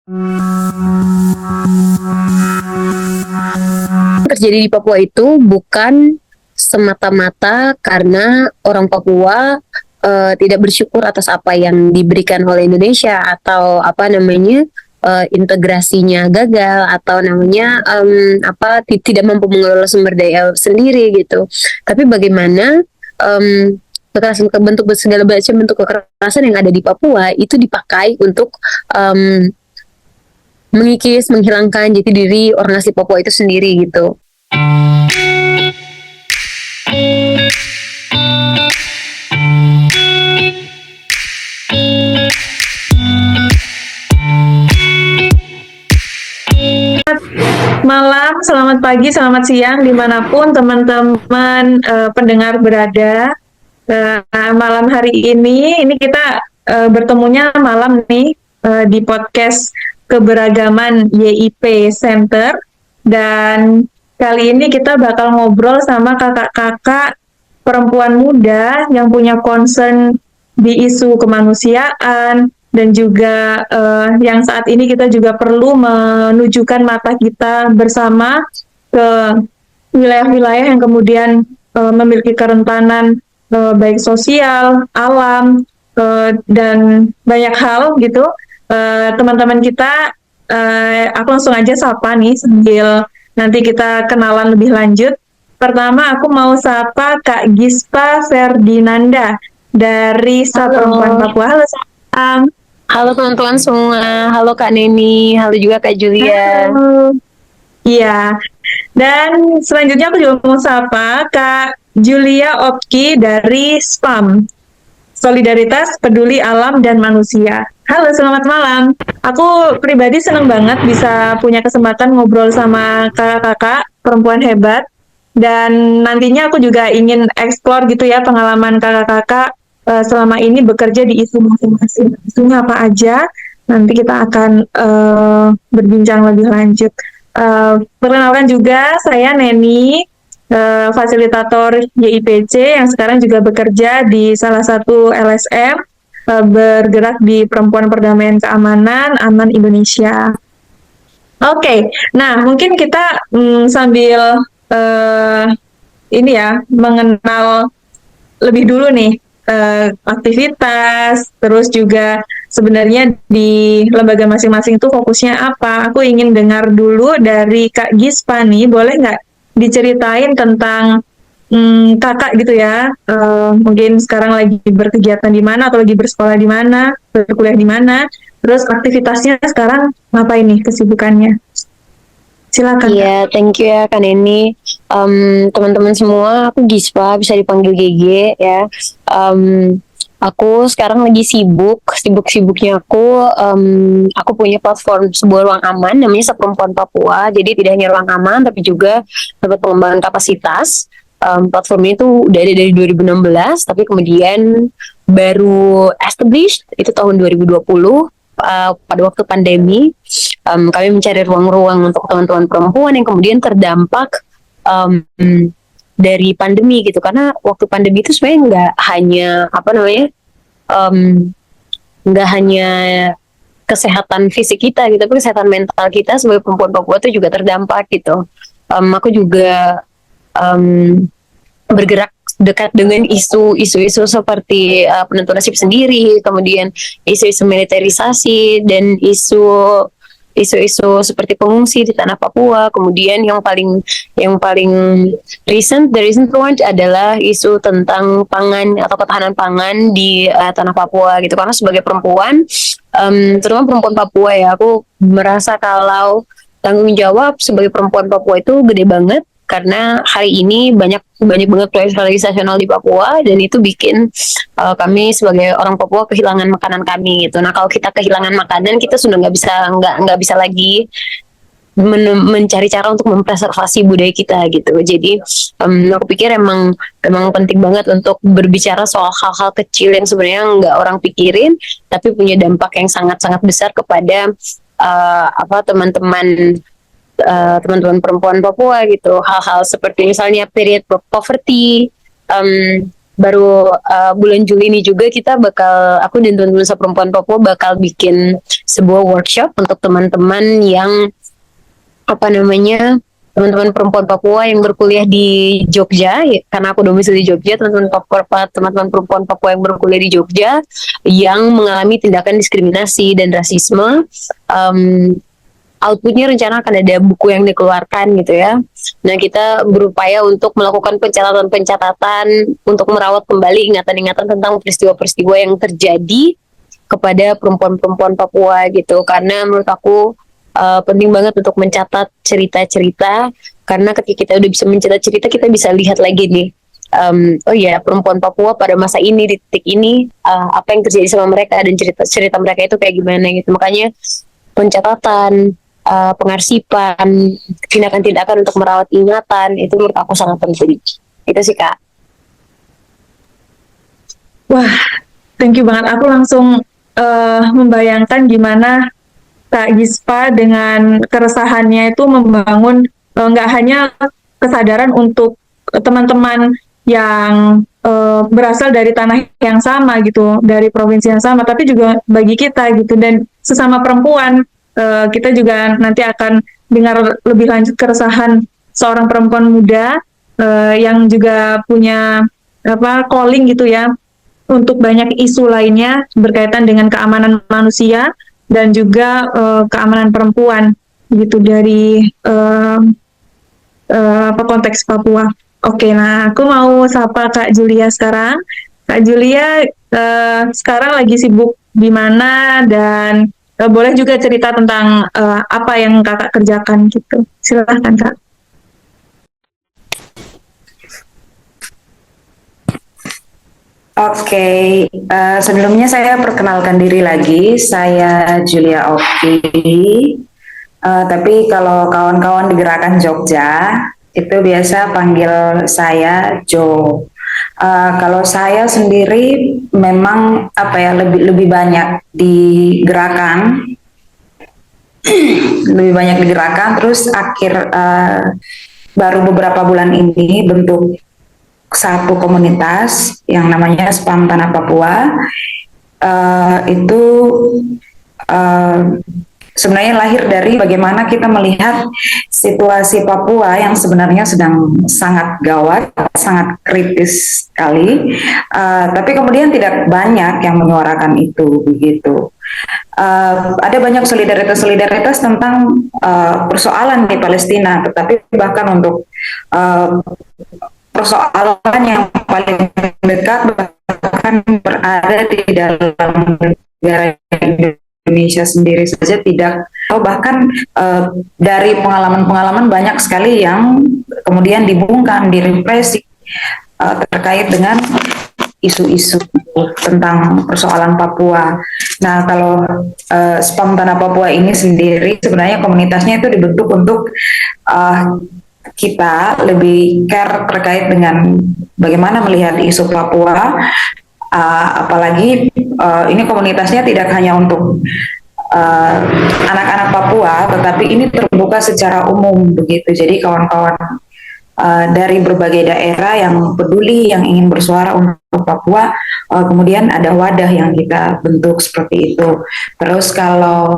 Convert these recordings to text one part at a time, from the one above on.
Terjadi di Papua itu bukan semata-mata karena orang Papua tidak bersyukur atas apa yang diberikan oleh Indonesia atau apa namanya integrasinya gagal atau namanya tidak mampu mengelola sumber daya sendiri gitu. Tapi bagaimana kekerasan bentuk segala macam bentuk kekerasan yang ada di Papua itu dipakai untuk mengikis, menghilangkan jati diri orang asli Papua itu sendiri gitu. Malam, selamat pagi, selamat siang, dimanapun teman-teman pendengar berada. Malam hari ini kita bertemunya malam nih di podcast keberagaman YIP Center. Dan kali ini kita bakal ngobrol sama kakak-kakak perempuan muda yang punya concern di isu kemanusiaan, dan juga yang saat ini kita juga perlu menunjukkan mata kita bersama ke wilayah-wilayah yang kemudian memiliki kerentanan baik sosial, alam, dan banyak hal gitu. Teman-teman kita, aku langsung aja sapa nih sambil nanti kita kenalan lebih lanjut. Pertama aku mau sapa Kak Gispa Ferdinanda dari Perempuan Papua. Halo sayang. Halo teman-teman semua, halo Kak Neni, halo juga Kak Julia. Halo. Iya, dan selanjutnya aku juga mau sapa Kak Julia Opki dari SPAM, Solidaritas Peduli Alam dan Manusia. Halo, selamat malam. Aku pribadi senang banget bisa punya kesempatan ngobrol sama kakak-kakak perempuan hebat. Dan nantinya aku juga ingin eksplor gitu ya pengalaman kakak-kakak selama ini bekerja di isu masing-masing. Isunya apa aja, nanti kita akan berbincang lebih lanjut. Perkenalkan juga, saya Neni, fasilitator YIPC yang sekarang juga bekerja di salah satu LSM, bergerak di Perempuan Perdamaian Keamanan, Aman Indonesia. Oke, nah mungkin kita sambil ini ya, mengenal lebih dulu nih aktivitas, terus juga sebenarnya di lembaga masing-masing tuh fokusnya apa. Aku ingin dengar dulu dari Kak Gispa nih, boleh nggak diceritain tentang kakak gitu ya, mungkin sekarang lagi berkegiatan di mana atau lagi bersekolah di mana, berkuliah di mana, terus aktivitasnya sekarang ngapain nih kesibukannya? Silakan. Iya, thank you ya Kak Neni. Teman-teman semua, aku Gispa, bisa dipanggil GG ya. Aku sekarang lagi sibuk-sibuknya aku punya platform sebuah ruang aman, namanya Seperempuan Papua. Jadi tidak hanya ruang aman, tapi juga dapat pengembangan kapasitas. Platform itu udah ada dari 2016, tapi kemudian baru established itu tahun 2020 pada waktu pandemi. Kami mencari ruang-ruang untuk teman-teman perempuan yang kemudian terdampak um, dari pandemi gitu, karena waktu pandemi itu sebenarnya nggak hanya kesehatan fisik kita gitu, tapi kesehatan mental kita sebagai perempuan Papua itu juga terdampak gitu. Aku juga bergerak dekat dengan isu-isu seperti penentuan nasib sendiri, kemudian isu-isu militerisasi dan isu-isu seperti pengungsi di tanah Papua. Kemudian yang paling the recent one adalah isu tentang pangan atau ketahanan pangan di tanah Papua gitu. Karena sebagai perempuan, terutama perempuan Papua ya, aku merasa kalau tanggung jawab sebagai perempuan Papua itu gede banget, karena hari ini banyak banget proyek nasional di Papua, dan itu bikin kami sebagai orang Papua kehilangan makanan kami gitu. Nah, kalau kita kehilangan makanan, kita sudah nggak bisa lagi mencari cara untuk mempreservasi budaya kita gitu. Jadi aku pikir emang penting banget untuk berbicara soal hal-hal kecil yang sebenarnya nggak orang pikirin, tapi punya dampak yang sangat-sangat besar kepada teman-teman perempuan Papua gitu. Hal-hal seperti misalnya period poverty, baru bulan Juli ini juga kita bakal, aku dan teman-teman seperempuan Papua bakal bikin sebuah workshop untuk teman-teman yang apa namanya, teman-teman perempuan Papua yang berkuliah di Jogja, ya, karena aku domisili di Jogja. Teman-teman perempuan Papua yang berkuliah di Jogja yang mengalami tindakan diskriminasi dan rasisme. um, Outputnya rencana akan ada buku yang dikeluarkan gitu ya. Nah, kita berupaya untuk melakukan pencatatan-pencatatan untuk merawat kembali ingatan-ingatan tentang peristiwa-peristiwa yang terjadi kepada perempuan-perempuan Papua gitu. Karena menurut aku penting banget untuk mencatat cerita-cerita, karena ketika kita udah bisa mencatat cerita, kita bisa lihat lagi nih, oh ya, perempuan Papua pada masa ini di titik ini, apa yang terjadi sama mereka dan cerita-cerita mereka itu kayak gimana gitu. Makanya pencatatan, pengarsipan, tindakan-tindakan untuk merawat ingatan itu menurut aku sangat penting. Itu sih Kak. Wah, thank you banget. Aku langsung membayangkan gimana Kak Gispa dengan keresahannya itu membangun nggak hanya kesadaran untuk teman-teman yang berasal dari tanah yang sama gitu, dari provinsi yang sama, tapi juga bagi kita gitu, dan sesama perempuan kita juga nanti akan dengar lebih lanjut keresahan seorang perempuan muda yang juga punya apa calling gitu ya untuk banyak isu lainnya berkaitan dengan keamanan manusia dan juga keamanan perempuan gitu dari apa konteks Papua. Oke, nah aku mau sapa Kak Julia sekarang. Kak Julia sekarang lagi sibuk di mana, dan boleh juga cerita tentang apa yang Kakak kerjakan gitu. Silahkan Kak. Oke, sebelumnya saya perkenalkan diri lagi, saya Julia Oki. Tapi kalau kawan-kawan di Gerakan Jogja itu biasa panggil saya Jo. Kalau saya sendiri memang apa ya, lebih banyak di gerakan, lebih banyak di gerakan. Terus baru beberapa bulan ini bentuk satu komunitas yang namanya Spam Tanah Papua. Itu uh, sebenarnya lahir dari bagaimana kita melihat situasi Papua yang sebenarnya sedang sangat gawat, sangat kritis sekali, tapi kemudian tidak banyak yang menyuarakan itu begitu. Ada banyak solidaritas tentang persoalan di Palestina, tetapi bahkan untuk persoalan yang paling dekat bahkan berada di dalam negara Indonesia sendiri saja tidak, atau bahkan dari pengalaman-pengalaman banyak sekali yang kemudian dibungkam, direpresi terkait dengan isu-isu tentang persoalan Papua. Nah, kalau Spam Tanah Papua ini sendiri sebenarnya komunitasnya itu dibentuk untuk kita lebih care terkait dengan bagaimana melihat isu Papua, apalagi ini komunitasnya tidak hanya untuk anak-anak Papua, tetapi ini terbuka secara umum begitu. Jadi kawan-kawan dari berbagai daerah yang peduli, yang ingin bersuara untuk Papua, kemudian ada wadah yang kita bentuk seperti itu. Terus kalau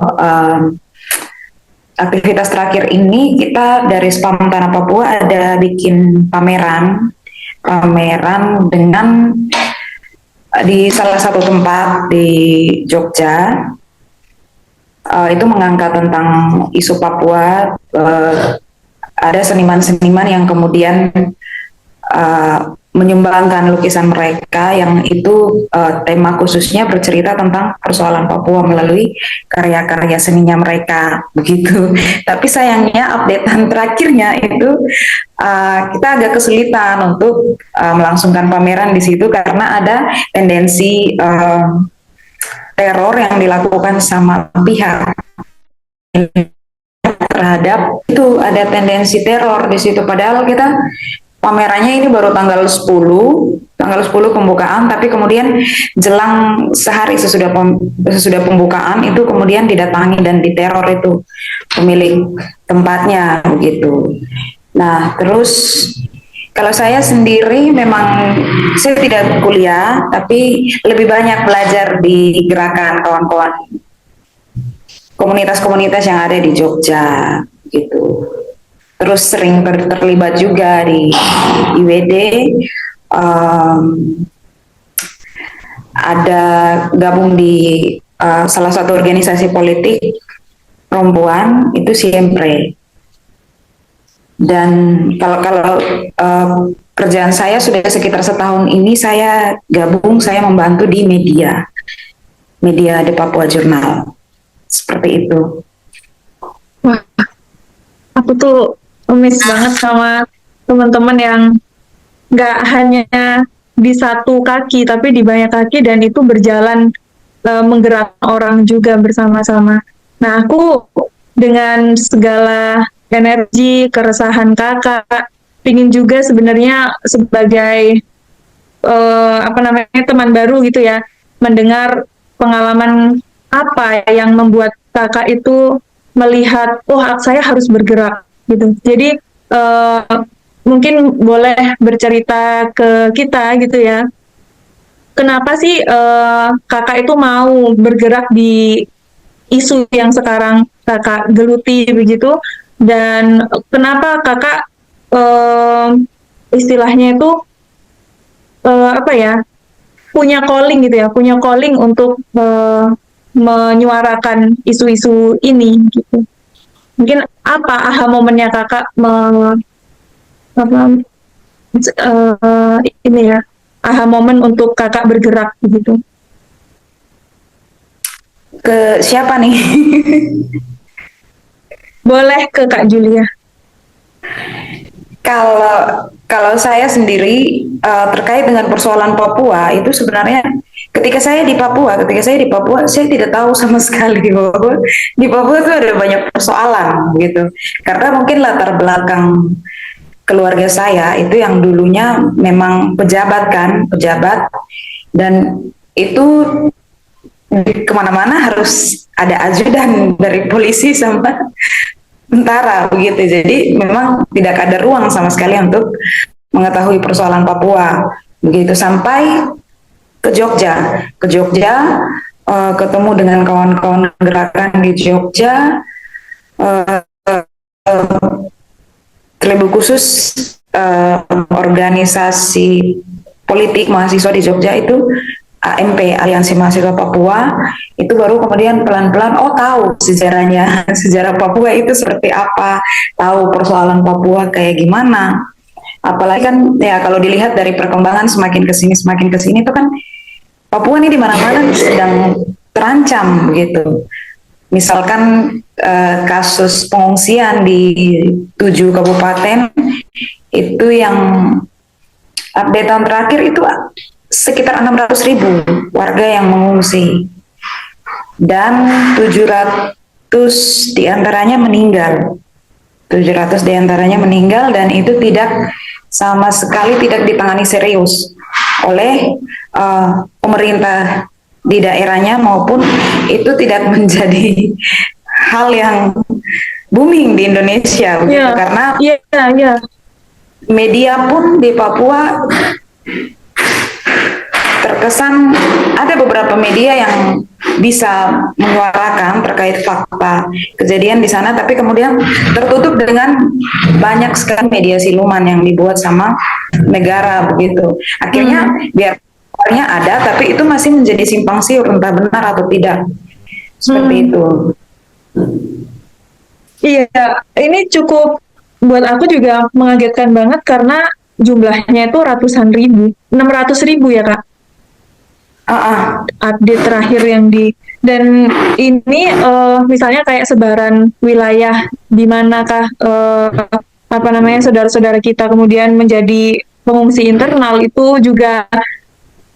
aktivitas terakhir ini kita dari Spam Tanah Papua ada bikin pameran dengan di salah satu tempat di Jogja, itu mengangkat tentang isu Papua. Ada seniman-seniman yang kemudian menyumbangkan lukisan mereka yang itu tema khususnya bercerita tentang persoalan Papua melalui karya-karya seninya mereka begitu. Tapi sayangnya updatean terakhirnya itu kita agak kesulitan untuk melangsungkan pameran di situ karena ada tendensi teror yang dilakukan sama pihak terhadap itu, ada tendensi teror di situ, padahal kita pamerannya ini baru tanggal 10 pembukaan, tapi kemudian jelang sehari sesudah pembukaan itu kemudian didatangi dan diteror itu pemilik tempatnya begitu. Nah, terus Kalau saya sendiri memang saya tidak kuliah, tapi lebih banyak belajar di gerakan kawan-kawan komunitas-komunitas yang ada di Jogja gitu. Terus sering terlibat juga di IWD, em, ada gabung di salah satu organisasi politik perempuan itu Siempre. Dan kalau kalau kerjaan saya sudah sekitar setahun ini saya gabung, saya membantu di media di Papua Jurnal seperti itu. Wah, aku tuh miss banget sama teman-teman yang nggak hanya di satu kaki, tapi di banyak kaki dan itu berjalan menggerakkan orang juga bersama-sama. Nah, aku dengan segala energi, keresahan kakak, ingin juga sebenarnya sebagai apa namanya teman baru gitu ya, mendengar pengalaman apa yang membuat kakak itu melihat, oh saya harus bergerak gitu. Jadi eh, mungkin boleh bercerita ke kita gitu ya, kenapa sih kakak itu mau bergerak di isu yang sekarang kakak geluti begitu, dan kenapa kakak eh, istilahnya itu apa ya, punya calling gitu ya, punya calling untuk menyuarakan isu-isu ini gitu. Mungkin apa aha momennya kakak apa, ini ya, aha momen untuk kakak bergerak gitu. Ke siapa nih? Boleh ke Kak Julia. Kalau kalau saya sendiri terkait dengan persoalan Papua itu sebenarnya ketika saya di Papua saya tidak tahu sama sekali bahwa di Papua itu ada banyak persoalan gitu. Karena mungkin latar belakang keluarga saya itu yang dulunya memang pejabat dan itu kemana-mana harus ada ajudan dari polisi sama tentara begitu. Jadi memang tidak ada ruang sama sekali untuk mengetahui persoalan Papua. Begitu sampai ke Jogja, ketemu dengan kawan-kawan gerakan di Jogja, eh, terlebih khusus organisasi politik mahasiswa di Jogja itu AMP, Aliansi Mahasiswa Papua, itu baru kemudian pelan-pelan tahu sejarahnya, sejarah Papua itu seperti apa, tahu persoalan Papua kayak gimana. Apalagi kan ya kalau dilihat dari perkembangan semakin ke sini itu kan Papua ini di mana-mana sedang terancam gitu. Misalkan kasus pengungsian di 7 kabupaten itu yang update tahun terakhir itu sekitar 600.000 warga yang mengungsi dan 700 diantaranya meninggal. 700 diantaranya meninggal dan itu sama sekali tidak ditangani serius oleh pemerintah di daerahnya maupun itu tidak menjadi hal yang booming di Indonesia begitu karena media pun di Papua terkesan ada beberapa media yang bisa menyuarakan terkait fakta kejadian di sana, tapi kemudian tertutup dengan banyak sekali media siluman yang dibuat sama negara begitu. Akhirnya biar kabarnya ada, tapi itu masih menjadi simpang siur entah benar atau tidak. Seperti itu. Iya, ini cukup buat aku juga mengagetkan banget karena jumlahnya itu ratusan ribu, 600.000 ya Kak. Update terakhir yang dan ini misalnya kayak sebaran wilayah di manakah apa namanya saudara-saudara kita kemudian menjadi pengungsi internal itu juga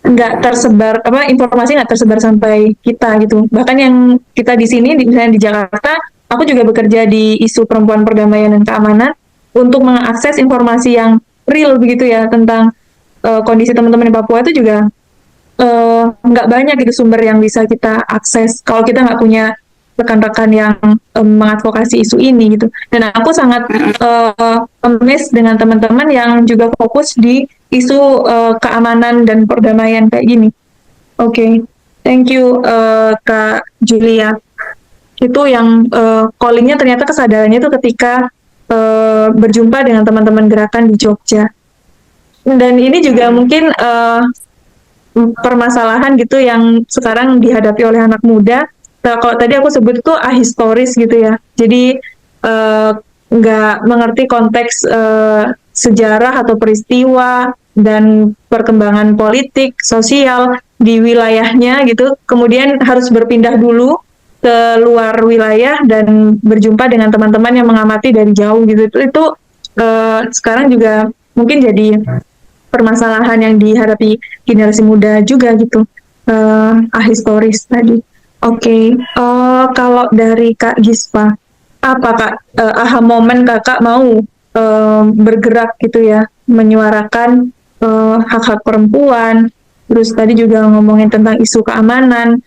nggak tersebar, informasi nggak tersebar sampai kita gitu. Bahkan yang kita di sini misalnya di Jakarta, aku juga bekerja di isu perempuan, perdamaian dan keamanan untuk mengakses informasi yang real begitu ya tentang kondisi teman-teman di Papua itu juga nggak banyak gitu sumber yang bisa kita akses kalau kita nggak punya rekan-rekan yang mengadvokasi isu ini gitu. Dan aku sangat amazed dengan teman-teman yang juga fokus di isu keamanan dan perdamaian kayak gini. Oke, thank you Kak Julia. Itu yang callingnya ternyata kesadarannya itu ketika berjumpa dengan teman-teman gerakan di Jogja. Dan ini juga mungkin permasalahan gitu yang sekarang dihadapi oleh anak muda. Nah, kalau tadi aku sebut itu ahistoris gitu ya. Jadi nggak mengerti konteks sejarah atau peristiwa dan perkembangan politik, sosial di wilayahnya gitu. Kemudian harus berpindah dulu ke luar wilayah dan berjumpa dengan teman-teman yang mengamati dari jauh gitu. Itu sekarang juga mungkin jadi permasalahan yang dihadapi generasi muda juga gitu. Ahistoris tadi. Oke. Kalau dari Kak Gispa, apa Kak aha momen Kakak mau bergerak gitu ya, menyuarakan hak-hak perempuan, terus tadi juga ngomongin tentang isu keamanan.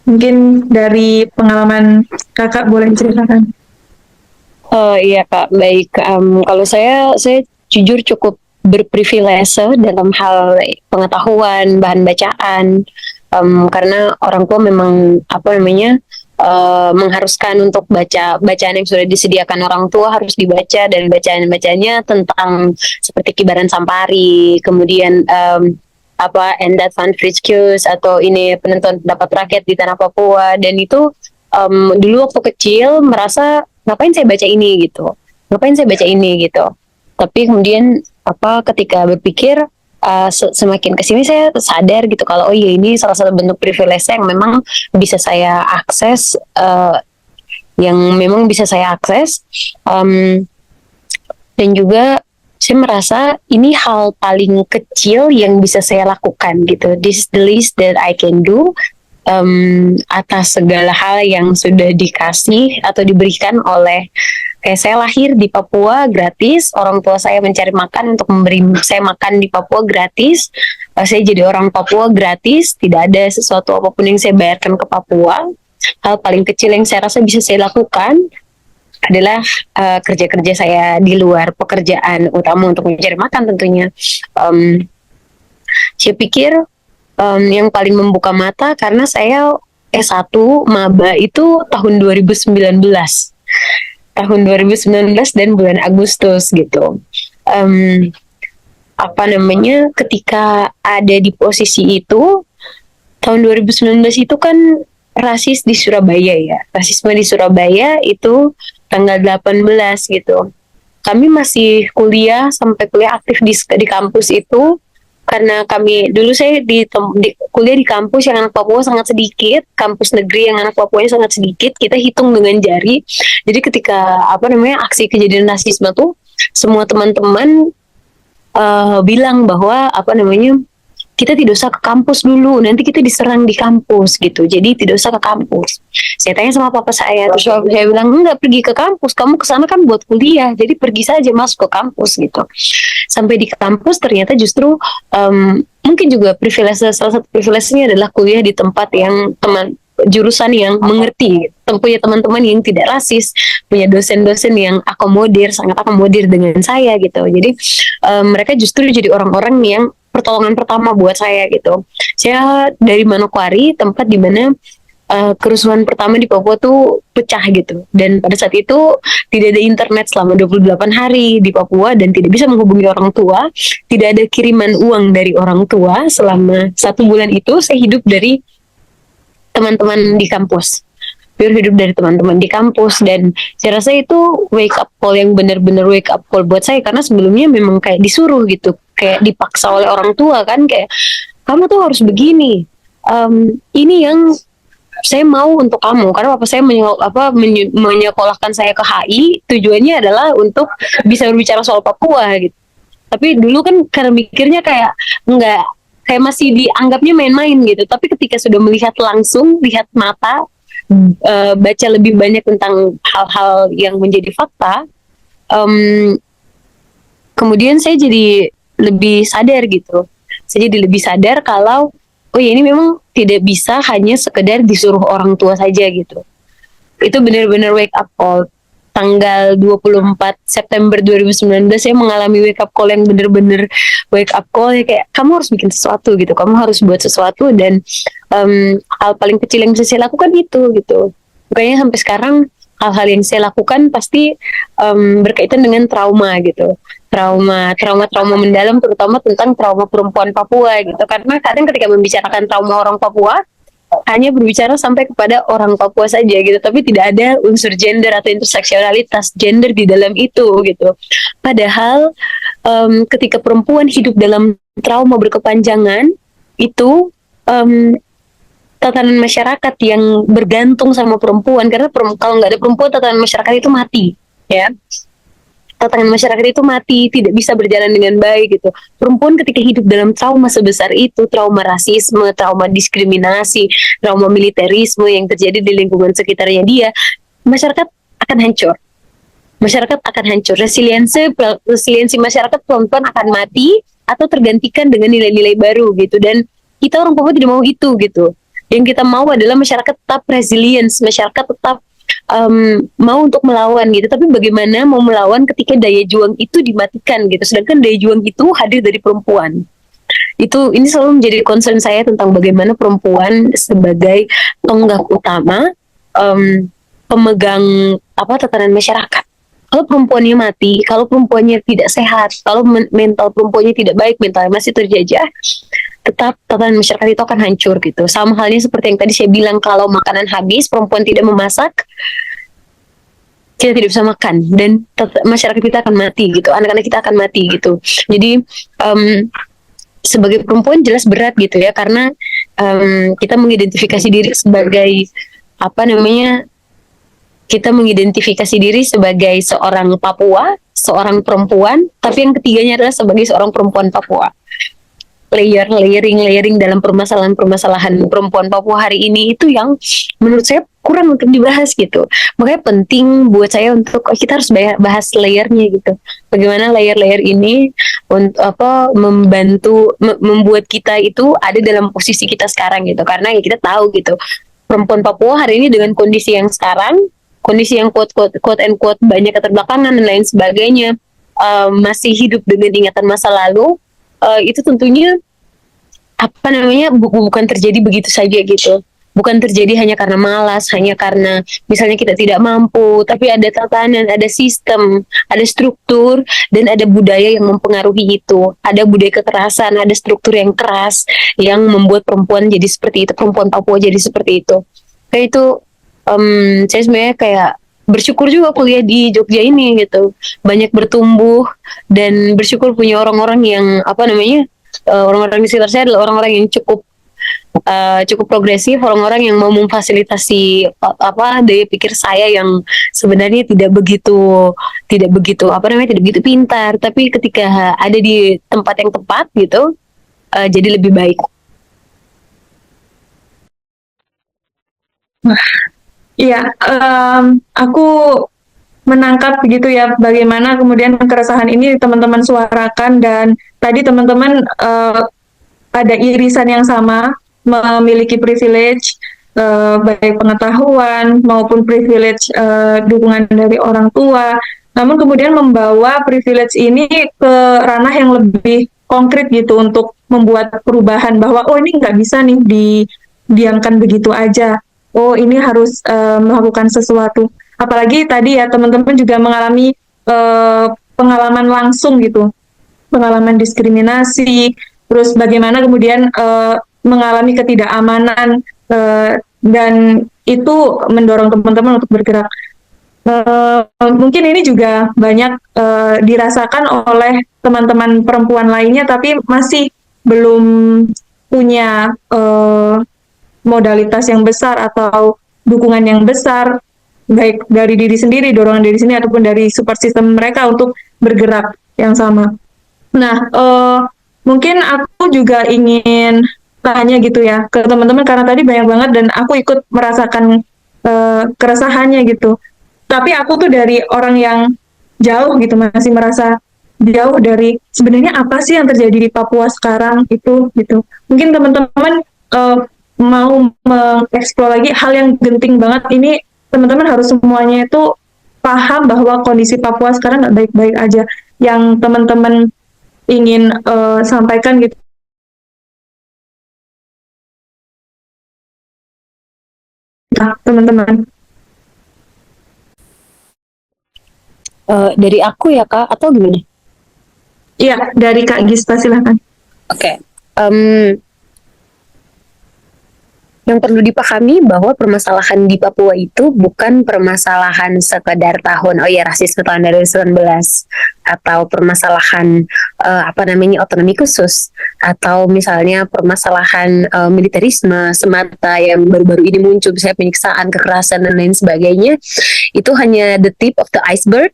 Mungkin dari pengalaman Kakak boleh diceritakan. Oh iya Kak, baik. Kalau saya jujur cukup berprivilege dalam hal pengetahuan, bahan bacaan, karena orang tua memang apa namanya mengharuskan untuk baca bacaan yang sudah disediakan orang tua harus dibaca, dan bacaan-bacanya tentang seperti Kibaran Sampari, kemudian apa Endat van Friskes, atau ini penentuan pendapat rakyat di tanah Papua. Dan itu dulu waktu kecil merasa ngapain saya baca ini gitu, ngapain saya baca ini gitu. Tapi kemudian apa ketika berpikir semakin kesini saya sadar gitu kalau oh iya ini salah satu bentuk privilege yang memang bisa saya akses, dan juga saya merasa ini hal paling kecil yang bisa saya lakukan gitu. This is the least that I can do atas segala hal yang sudah dikasih atau diberikan oleh, kayak saya lahir di Papua gratis, orang tua saya mencari makan untuk memberi saya makan di Papua gratis, saya jadi orang Papua gratis, tidak ada sesuatu apapun yang saya bayarkan ke Papua. Hal paling kecil yang saya rasa bisa saya lakukan adalah kerja-kerja saya di luar pekerjaan utama untuk mencari makan tentunya. Saya pikir yang paling membuka mata karena saya S1 maba itu tahun 2019 dan bulan Agustus gitu. Apa namanya, ketika ada di posisi itu tahun 2019 itu kan rasis di Surabaya ya, rasisme di Surabaya itu tanggal 18 gitu. Kami masih kuliah sampai kuliah aktif di kampus itu, karena kami dulu saya kuliah di kampus yang anak Papua sangat sedikit, kampus negeri yang anak Papuanya sangat sedikit, kita hitung dengan jari. Jadi ketika apa namanya aksi kejadian rasisme tuh semua teman-teman bilang bahwa apa namanya kita tidak usah ke kampus dulu, nanti kita diserang di kampus gitu, jadi tidak usah ke kampus. Saya tanya sama papa saya, terus saya bilang enggak, pergi ke kampus, kamu kesana kan buat kuliah, jadi pergi saja masuk ke kampus gitu. Sampai di kampus ternyata justru mungkin juga privilege, salah satu privilege-nya adalah kuliah di tempat yang jurusan yang mengerti, punya teman-teman yang tidak rasis, punya dosen-dosen yang sangat akomodir dengan saya gitu. Jadi mereka justru jadi orang-orang yang pertolongan pertama buat saya gitu. Saya dari Manokwari, tempat di mana kerusuhan pertama di Papua tuh pecah gitu. Dan pada saat itu tidak ada internet selama 28 hari di Papua dan tidak bisa menghubungi orang tua. Tidak ada kiriman uang dari orang tua selama 1 bulan itu. Saya hidup dari teman-teman di kampus. Hidup dari teman-teman di kampus, dan saya rasa itu wake up call yang benar-benar wake up call buat saya, karena sebelumnya memang kayak disuruh gitu, kayak dipaksa oleh orang tua kan, kayak kamu tuh harus begini, ini yang saya mau untuk kamu, karena papa saya menyekolahkan saya ke HI tujuannya adalah untuk bisa berbicara soal Papua gitu. Tapi dulu kan karena mikirnya kayak enggak, kayak masih dianggapnya main-main gitu, tapi ketika sudah melihat langsung, lihat mata, baca lebih banyak tentang hal-hal yang menjadi fakta, kemudian saya jadi lebih sadar gitu. Saya jadi lebih sadar kalau oh ya ini memang tidak bisa hanya sekedar disuruh orang tua saja gitu. Itu benar-benar wake up call. Tanggal 24 September 2019 saya mengalami wake up call yang benar-benar wake up call ya, kayak kamu harus bikin sesuatu gitu, kamu harus buat sesuatu, dan hal paling kecil yang bisa saya lakukan itu gitu. Makanya sampai sekarang hal-hal yang saya lakukan pasti berkaitan dengan trauma gitu, trauma mendalam, terutama tentang trauma perempuan Papua gitu. Karena kadang ketika membicarakan trauma orang Papua hanya berbicara sampai kepada orang Papua saja gitu, tapi tidak ada unsur gender atau interseksionalitas gender di dalam itu gitu. Padahal ketika perempuan hidup dalam trauma berkepanjangan itu, tatanan masyarakat yang bergantung sama perempuan, karena kalau nggak ada perempuan tatanan masyarakat itu mati, ya. Tatanan masyarakat itu mati, tidak bisa berjalan dengan baik gitu. Perempuan ketika hidup dalam trauma sebesar itu, trauma rasisme, trauma diskriminasi, trauma militerisme yang terjadi di lingkungan sekitarnya dia, masyarakat akan hancur. Masyarakat akan hancur. Resiliensi masyarakat pelan-pelan akan mati atau tergantikan dengan nilai-nilai baru gitu. Dan kita orang Papua tidak mau itu gitu. Yang kita mau adalah masyarakat tetap resilience, masyarakat tetap mau untuk melawan gitu. Tapi bagaimana mau melawan ketika daya juang itu dimatikan gitu, sedangkan daya juang itu hadir dari perempuan. Ini selalu menjadi concern saya tentang bagaimana perempuan sebagai tonggak utama, pemegang tatanan masyarakat. Kalau perempuannya mati, kalau perempuannya tidak sehat, kalau mental perempuannya tidak baik, mentalnya masih terjajah, tetap tatanan masyarakat itu akan hancur gitu. Sama halnya seperti yang tadi saya bilang, kalau makanan habis, perempuan tidak memasak, kita tidak bisa makan, dan masyarakat kita akan mati gitu, anak-anak kita akan mati gitu. Jadi sebagai perempuan jelas berat gitu ya, karena kita mengidentifikasi diri sebagai kita mengidentifikasi diri sebagai seorang Papua, seorang perempuan, tapi yang ketiganya adalah sebagai seorang perempuan Papua. Layering dalam permasalahan perempuan Papua hari ini itu yang menurut saya kurang untuk dibahas gitu. Makanya penting buat saya untuk kita harus bahas layernya gitu. Bagaimana layer-layer ini untuk membantu membuat kita itu ada dalam posisi kita sekarang gitu. Karena ya kita tahu gitu, perempuan Papua hari ini dengan kondisi yang sekarang, kondisi yang quote and quote banyak keterbelakangan dan lain sebagainya, masih hidup dengan ingatan masa lalu, itu tentunya bukan terjadi begitu saja gitu. Bukan terjadi hanya karena malas, hanya karena misalnya kita tidak mampu, tapi ada tatanan, ada sistem, ada struktur, dan ada budaya yang mempengaruhi itu. Ada budaya kekerasan, ada struktur yang keras yang membuat perempuan jadi seperti itu, perempuan Papua jadi seperti itu. Kayak itu, saya sebenarnya kayak bersyukur juga kuliah di Jogja ini gitu, banyak bertumbuh dan bersyukur punya orang-orang yang orang-orang di sekitar saya adalah orang-orang yang cukup progresif, orang-orang yang mau memfasilitasi daya pikir saya yang sebenarnya tidak begitu pintar, tapi ketika ada di tempat yang tepat gitu, jadi lebih baik. Iya, aku menangkap begitu ya bagaimana kemudian keresahan ini teman-teman suarakan, dan tadi teman-teman ada irisan yang sama, memiliki privilege baik pengetahuan maupun privilege dukungan dari orang tua, namun kemudian membawa privilege ini ke ranah yang lebih konkret gitu untuk membuat perubahan, bahwa ini nggak bisa nih didiamkan begitu aja, ini harus melakukan sesuatu. Apalagi tadi ya teman-teman juga mengalami pengalaman langsung gitu, pengalaman diskriminasi, terus bagaimana kemudian mengalami ketidakamanan, dan itu mendorong teman-teman untuk bergerak. Mungkin ini juga banyak dirasakan oleh teman-teman perempuan lainnya, tapi masih belum punya modalitas yang besar atau dukungan yang besar, baik dari diri sendiri, dorongan diri sendiri, ataupun dari support system mereka untuk bergerak yang sama. Nah, mungkin aku juga ingin tanya gitu ya ke teman-teman, karena tadi banyak banget dan aku ikut merasakan keresahannya gitu. Tapi aku tuh dari orang yang jauh gitu, masih merasa jauh dari sebenarnya apa sih yang terjadi di Papua sekarang itu gitu. Mungkin teman-teman mau mengeksplor lagi hal yang genting banget ini, teman-teman harus semuanya itu paham bahwa kondisi Papua sekarang nggak baik-baik aja. Yang teman-teman ingin sampaikan gitu, nah, teman-teman. Dari aku ya Kak, atau gimana? Iya, dari Kak Gispa silahkan. Oke. Yang perlu dipahami bahwa permasalahan di Papua itu bukan permasalahan sekedar tahun, oh ya rasisme tahun 2019, atau permasalahan otonomi khusus, atau misalnya permasalahan militerisme semata yang baru-baru ini muncul, misalnya penyiksaan, kekerasan dan lain sebagainya. Itu hanya the tip of the iceberg.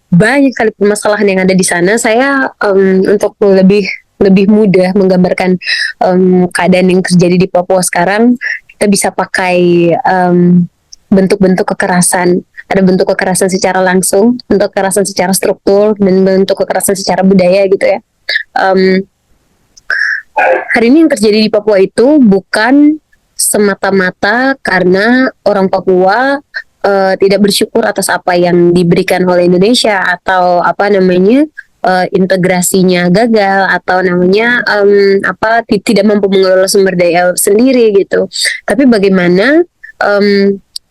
Banyak sekali permasalahan yang ada di sana. Saya untuk lebih mudah menggambarkan keadaan yang terjadi di Papua sekarang, kita bisa pakai bentuk-bentuk kekerasan. Ada bentuk kekerasan secara langsung, bentuk kekerasan secara struktur, dan bentuk kekerasan secara budaya gitu ya. Hari ini yang terjadi di Papua itu bukan semata-mata karena orang Papua tidak bersyukur atas apa yang diberikan oleh Indonesia, atau integrasinya gagal, atau tidak mampu mengelola sumber daya sendiri gitu. Tapi bagaimana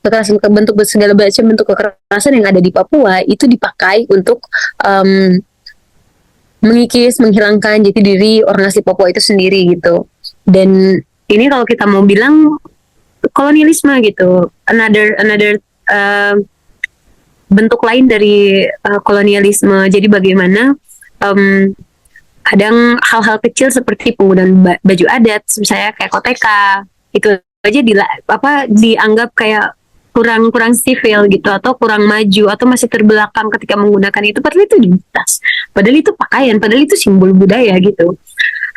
kekerasan, segala macam bentuk kekerasan yang ada di Papua itu dipakai untuk mengikis, menghilangkan jati diri orang asli Papua itu sendiri gitu. Dan ini kalau kita mau bilang kolonialisme gitu, another bentuk lain dari kolonialisme. Jadi bagaimana kadang hal-hal kecil seperti penggunaan baju adat, misalnya kayak koteka, itu aja dianggap kayak kurang sivil gitu, atau kurang maju, atau masih terbelakang ketika menggunakan itu, padahal itu identitas, padahal itu pakaian, padahal itu simbol budaya gitu.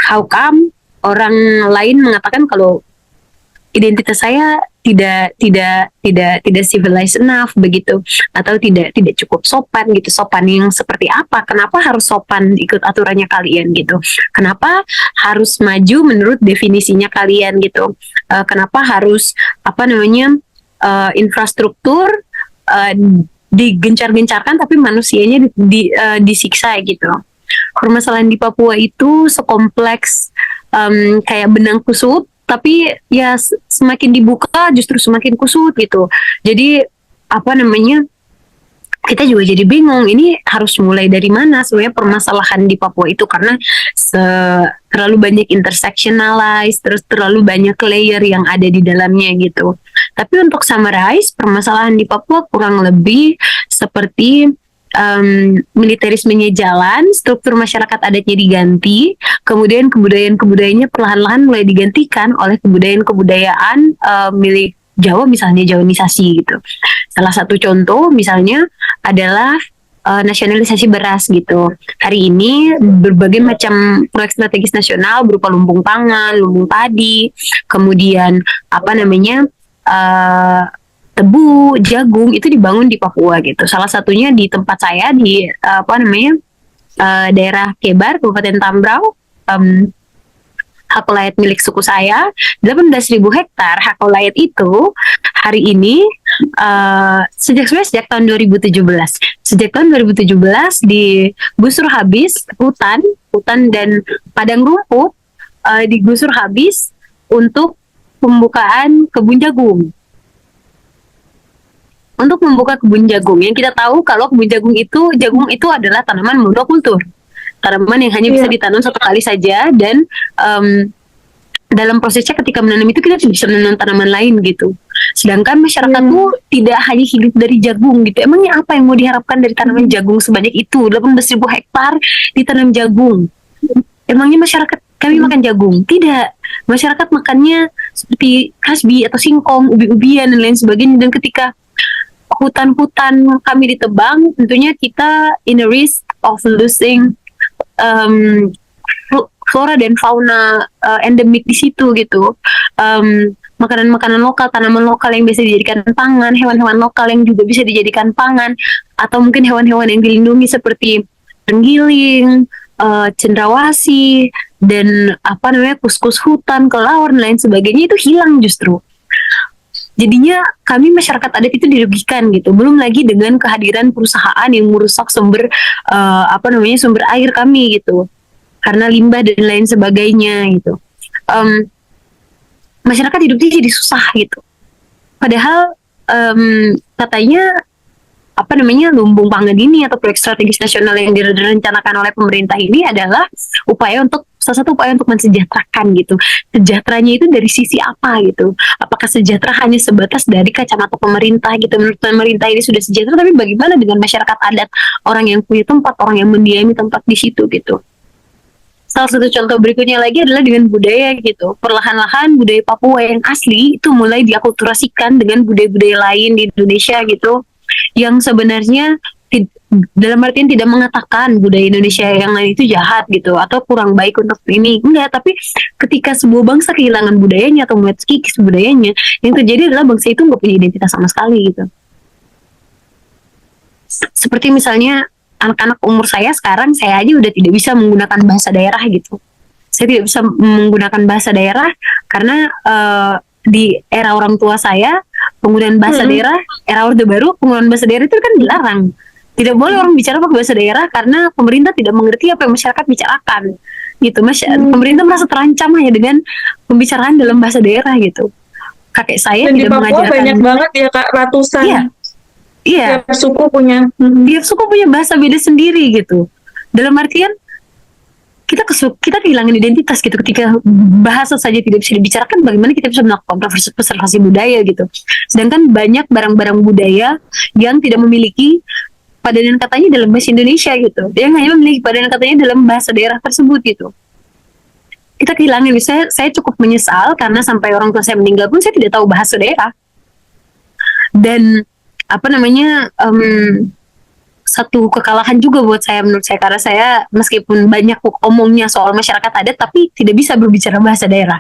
How come orang lain mengatakan kalau identitas saya tidak civilized enough begitu, atau tidak cukup sopan gitu. Sopan yang seperti apa? Kenapa harus sopan ikut aturannya kalian gitu? Kenapa harus maju menurut definisinya kalian gitu? Kenapa harus infrastruktur digencar-gencarkan tapi manusianya disiksa gitu? Permasalahan di Papua itu sekompleks kayak benang kusut, tapi ya semakin dibuka justru semakin kusut gitu. Jadi kita juga jadi bingung, ini harus mulai dari mana sebenarnya permasalahan di Papua itu, karena terlalu banyak intersectionalized, terus terlalu banyak layer yang ada di dalamnya gitu. Tapi untuk summarize, permasalahan di Papua kurang lebih seperti militerismenya jalan, struktur masyarakat adatnya diganti, kemudian kebudayaan-kebudayaannya perlahan-lahan mulai digantikan oleh kebudayaan-kebudayaan milik Jawa, misalnya Jawanisasi gitu. Salah satu contoh misalnya adalah nasionalisasi beras gitu. Hari ini berbagai macam proyek strategis nasional berupa lumbung pangan, lumbung padi, kemudian tebu, jagung itu dibangun di Papua gitu. Salah satunya di tempat saya di daerah Kebar, Kabupaten Tambrau. Hak ulayat milik suku saya 18.000 hektar. Hak ulayat itu hari ini sejak tahun 2017. Sejak tahun 2017 digusur habis hutan dan padang rumput, digusur habis untuk pembukaan kebun jagung. Untuk membuka kebun jagung, yang kita tahu kalau kebun jagung itu adalah tanaman monokultur, tanaman yang hanya bisa ditanam satu kali saja, dan dalam prosesnya ketika menanam itu kita tidak bisa menanam tanaman lain gitu. Sedangkan masyarakat tuh tidak hanya hidup dari jagung gitu. Emangnya apa yang mau diharapkan dari tanaman jagung sebanyak itu? 18.000 hektar ditanam jagung. Emangnya masyarakat kami makan jagung? Tidak. Masyarakat makannya seperti kasbi atau singkong, ubi-ubian dan lain sebagainya. Dan ketika hutan-hutan kami ditebang, tentunya kita in a risk of losing flora dan fauna endemik di situ gitu. Makanan-makanan lokal, tanaman lokal yang bisa dijadikan pangan, hewan-hewan lokal yang juga bisa dijadikan pangan, atau mungkin hewan-hewan yang dilindungi seperti terenggiling, cendrawasih dan apa namanya kus-kus hutan, kelelawar dan lain sebagainya itu hilang justru. Jadinya kami masyarakat adat itu dirugikan gitu. Belum lagi dengan kehadiran perusahaan yang merusak sumber apa namanya sumber air kami gitu. Karena limbah dan lain sebagainya gitu. Masyarakat hidupnya jadi susah gitu. Padahal katanya apa namanya lumbung pangan ini atau proyek strategis nasional yang direncanakan oleh pemerintah ini adalah salah satu upaya untuk mensejahterakan gitu. Sejahteranya itu dari sisi apa gitu? Apakah sejahtera hanya sebatas dari kacamata pemerintah gitu? Menurut pemerintah ini sudah sejahtera, tapi bagaimana dengan masyarakat adat, orang yang punya tempat, orang yang mendiami tempat di situ gitu? Salah satu contoh berikutnya lagi adalah dengan budaya gitu. Perlahan-lahan budaya Papua yang asli itu mulai diakulturasikan dengan budaya-budaya lain di Indonesia gitu. Yang sebenarnya dalam artian tidak mengatakan budaya Indonesia yang lain itu jahat gitu atau kurang baik untuk ini. Enggak, tapi ketika sebuah bangsa kehilangan budayanya atau melihat kikis budayanya, yang terjadi adalah bangsa itu nggak punya identitas sama sekali gitu. Seperti misalnya anak-anak umur saya sekarang, saya aja udah tidak bisa menggunakan bahasa daerah gitu. Saya tidak bisa menggunakan bahasa daerah karena di era orang tua saya penggunaan bahasa daerah, era Orde Baru penggunaan bahasa daerah itu kan dilarang. Tidak boleh orang bicara pakai bahasa daerah karena pemerintah tidak mengerti apa yang masyarakat bicarakan. Gitu, pemerintah merasa terancam hanya dengan pembicaraan dalam bahasa daerah gitu. Kakek saya dan tidak di Papua mengajarkan. banyak banget ya Kak, ratusan. Iya. Tiap suku punya. Tiap suku punya bahasa beda sendiri gitu. Dalam artian kita kehilangan identitas gitu ketika bahasa saja tidak bisa dibicarakan, bagaimana kita bisa melakukan preservasi budaya gitu. Sedangkan banyak barang-barang budaya yang tidak memiliki padanan katanya dalam bahasa Indonesia gitu, yang hanya memiliki padanan katanya dalam bahasa daerah tersebut gitu. Kita kehilangan. Saya cukup menyesal karena sampai orang tua saya meninggal pun saya tidak tahu bahasa daerah. Dan apa namanya satu kekalahan juga buat saya menurut saya, karena saya meskipun banyak omongnya soal masyarakat adat tapi tidak bisa berbicara bahasa daerah.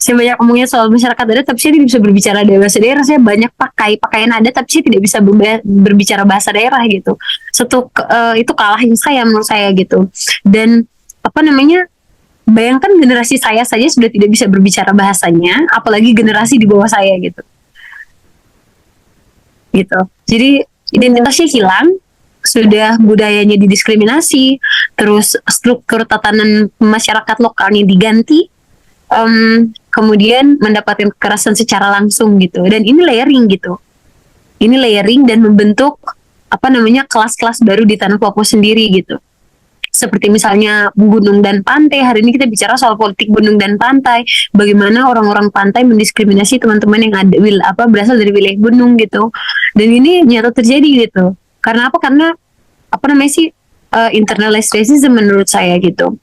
Saya banyak omongnya soal masyarakat adat tapi saya tidak bisa berbicara bahasa daerah. Saya banyak pakai pakaian adat tapi saya tidak bisa berbicara bahasa daerah gitu. Itu kekalahan saya menurut saya gitu. Dan apa namanya, bayangkan generasi saya saja sudah tidak bisa berbicara bahasanya, apalagi generasi di bawah saya gitu. Jadi identitasnya hilang, sudah budayanya didiskriminasi, terus struktur tatanan masyarakat lokalnya diganti, kemudian mendapatkan kekerasan secara langsung gitu. Dan ini layering gitu. Ini layering dan membentuk apa namanya kelas-kelas baru di tanah Papua sendiri gitu. Seperti misalnya gunung dan pantai. Hari ini kita bicara soal politik gunung dan pantai. Bagaimana orang-orang pantai mendiskriminasi teman-teman yang berasal dari wilayah gunung gitu. Dan ini nyata terjadi gitu. Karena apa? Karena apa namanya sih internalized racism menurut saya gitu.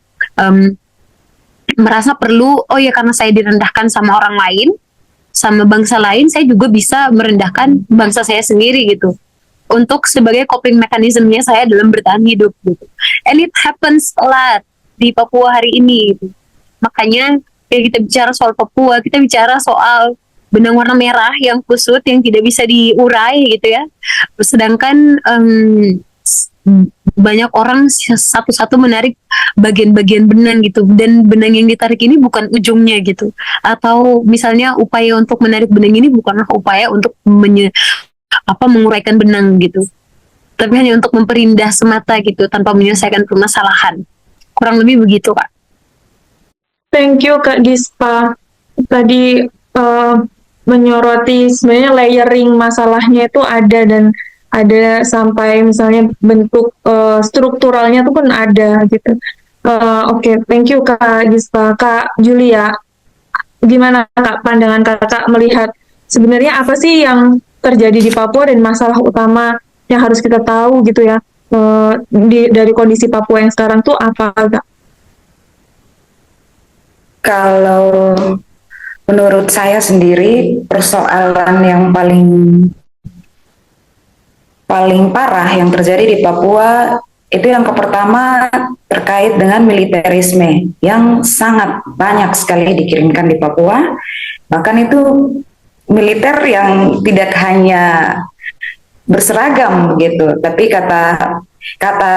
Merasa perlu, oh ya karena saya direndahkan sama orang lain, sama bangsa lain, saya juga bisa merendahkan bangsa saya sendiri gitu. Untuk sebagai coping mechanismnya saya dalam bertahan hidup gitu. And it happens a lot di Papua hari ini gitu. Makanya ya kita bicara soal Papua, kita bicara soal benang warna merah yang kusut yang tidak bisa diurai gitu ya. Sedangkan banyak orang satu-satu menarik bagian-bagian benang gitu, dan benang yang ditarik ini bukan ujungnya gitu. Atau misalnya upaya untuk menarik benang ini bukanlah upaya untuk menguraikan benang gitu, tapi hanya untuk memperindah semata gitu tanpa menyelesaikan permasalahan. Kurang lebih begitu Kak. Thank you Kak Gispa. Tadi menyoroti sebenarnya layering masalahnya itu ada, dan ada sampai misalnya bentuk strukturalnya itu pun ada gitu. Oke, thank you Kak Gispa. Kak Julia, gimana Kak pandangan Kakak melihat sebenarnya apa sih yang terjadi di Papua dan masalah utama yang harus kita tahu gitu ya dari kondisi Papua yang sekarang tuh apa Kak? Kalau menurut saya sendiri, persoalan yang paling parah yang terjadi di Papua itu yang pertama terkait dengan militerisme yang sangat banyak sekali dikirimkan di Papua. Bahkan itu militer yang tidak hanya berseragam begitu. Tapi kata kata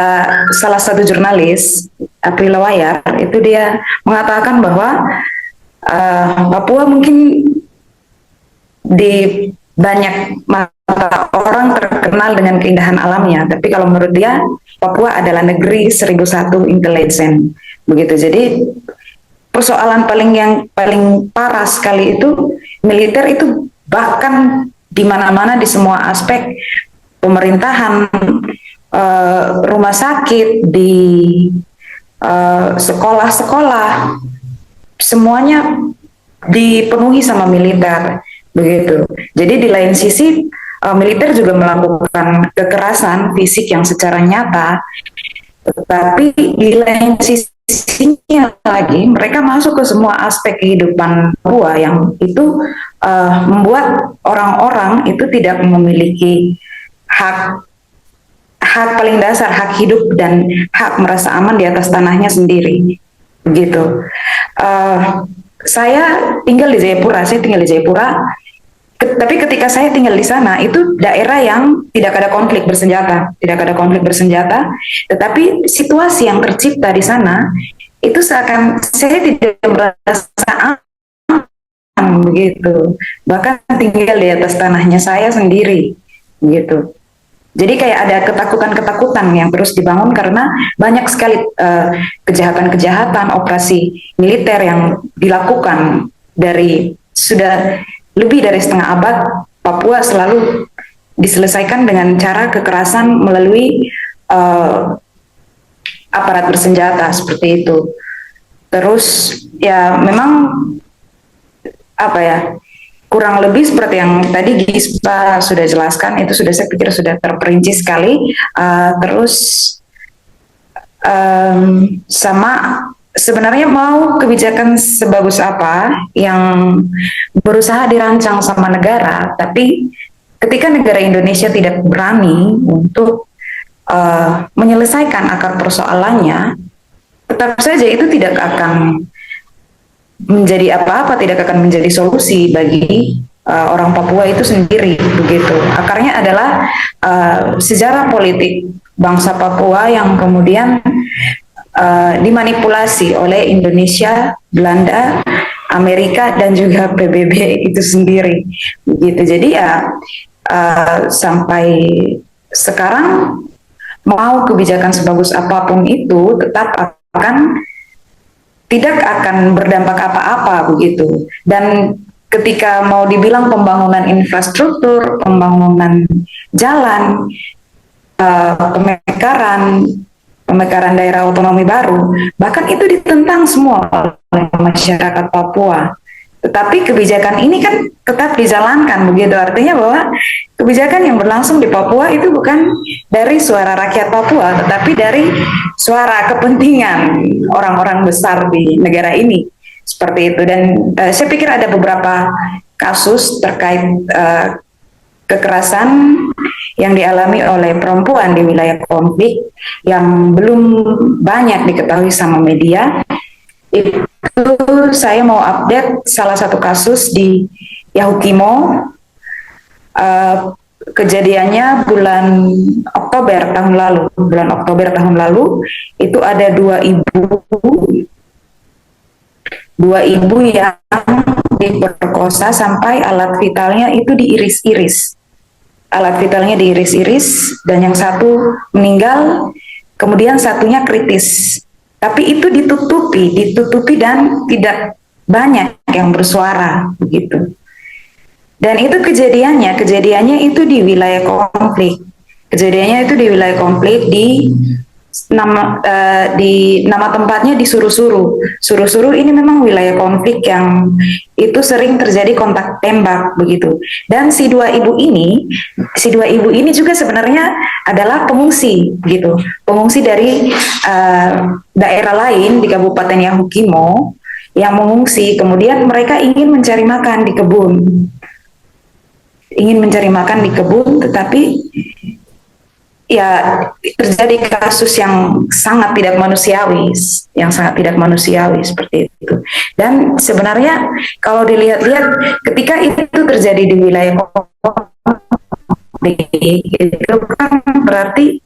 salah satu jurnalis April Wayar itu dia mengatakan bahwa Papua mungkin di banyak mata orang terkenal dengan keindahan alamnya, tapi kalau menurut dia Papua adalah negeri 1001 intelijen begitu. Jadi persoalan yang paling parah sekali itu militer itu bahkan di mana-mana di semua aspek pemerintahan, rumah sakit, di sekolah-sekolah, semuanya dipenuhi sama militer begitu. Jadi di lain sisi militer juga melakukan kekerasan fisik yang secara nyata, tetapi di lain sisinya lagi mereka masuk ke semua aspek kehidupan Papua yang itu membuat orang-orang itu tidak memiliki hak paling dasar, hak hidup dan hak merasa aman di atas tanahnya sendiri begitu. Saya tinggal di Jayapura, tapi ketika saya tinggal di sana itu daerah yang tidak ada konflik bersenjata, tetapi situasi yang tercipta di sana itu seakan saya tidak merasa aman begitu, bahkan tinggal di atas tanahnya saya sendiri gitu. Jadi kayak ada ketakutan-ketakutan yang terus dibangun karena banyak sekali kejahatan-kejahatan, operasi militer yang dilakukan dari sudah lebih dari setengah abad. Papua selalu diselesaikan dengan cara kekerasan melalui aparat bersenjata seperti itu. Terus ya memang apa ya, kurang lebih seperti yang tadi Gispa sudah jelaskan, itu sudah saya pikir sudah terperinci sekali. Terus sama sebenarnya mau kebijakan sebagus apa yang berusaha dirancang sama negara, tapi ketika negara Indonesia tidak berani untuk menyelesaikan akar persoalannya, tetap saja itu tidak akan menjadi apa-apa, tidak akan menjadi solusi bagi orang Papua itu sendiri begitu. Akarnya adalah sejarah politik bangsa Papua yang kemudian dimanipulasi oleh Indonesia, Belanda, Amerika dan juga PBB itu sendiri begitu. Jadi ya sampai sekarang mau kebijakan sebagus apapun itu tetap tidak akan berdampak apa-apa begitu. Dan ketika mau dibilang pembangunan infrastruktur, pembangunan jalan, pemekaran daerah otonomi baru, bahkan itu ditentang semua oleh masyarakat Papua. Tetapi kebijakan ini kan tetap dijalankan begitu. Artinya bahwa kebijakan yang berlangsung di Papua itu bukan dari suara rakyat Papua, tetapi dari suara kepentingan orang-orang besar di negara ini seperti itu. Dan saya pikir ada beberapa kasus terkait kekerasan yang dialami oleh perempuan di wilayah konflik yang belum banyak diketahui sama media. Itu saya mau update salah satu kasus di Yahukimo. Kejadiannya bulan Oktober tahun lalu itu ada dua ibu yang diperkosa sampai alat vitalnya itu diiris-iris. Dan yang satu meninggal, kemudian satunya kritis. Tapi itu ditutupi dan tidak banyak yang bersuara begitu. Dan itu kejadiannya itu di wilayah konflik. Nama tempatnya di Suru-Suru. Suru-Suru ini memang wilayah konflik yang itu sering terjadi kontak tembak begitu. Dan si dua ibu ini juga sebenarnya adalah pengungsi begitu. Pengungsi dari daerah lain di Kabupaten Yahukimo yang mengungsi, kemudian mereka ingin mencari makan di kebun, tetapi ya terjadi kasus yang sangat tidak manusiawi seperti itu. Dan sebenarnya kalau dilihat-lihat ketika itu terjadi di wilayah itu kan berarti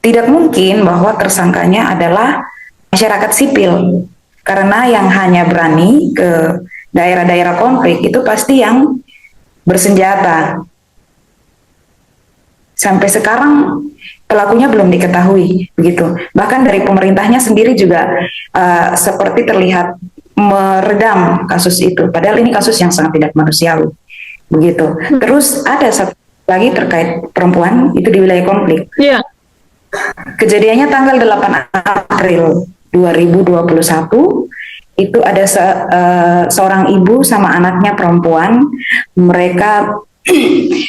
tidak mungkin bahwa tersangkanya adalah masyarakat sipil, karena yang hanya berani ke daerah-daerah konflik itu pasti yang bersenjata. Sampai sekarang pelakunya belum diketahui, begitu. Bahkan dari pemerintahnya sendiri juga seperti terlihat meredam kasus itu, padahal ini kasus yang sangat tidak manusiawi, begitu. Terus ada satu lagi terkait perempuan itu di wilayah konflik. Iya. Kejadiannya tanggal 8 April 2021, itu ada seorang ibu sama anaknya perempuan, mereka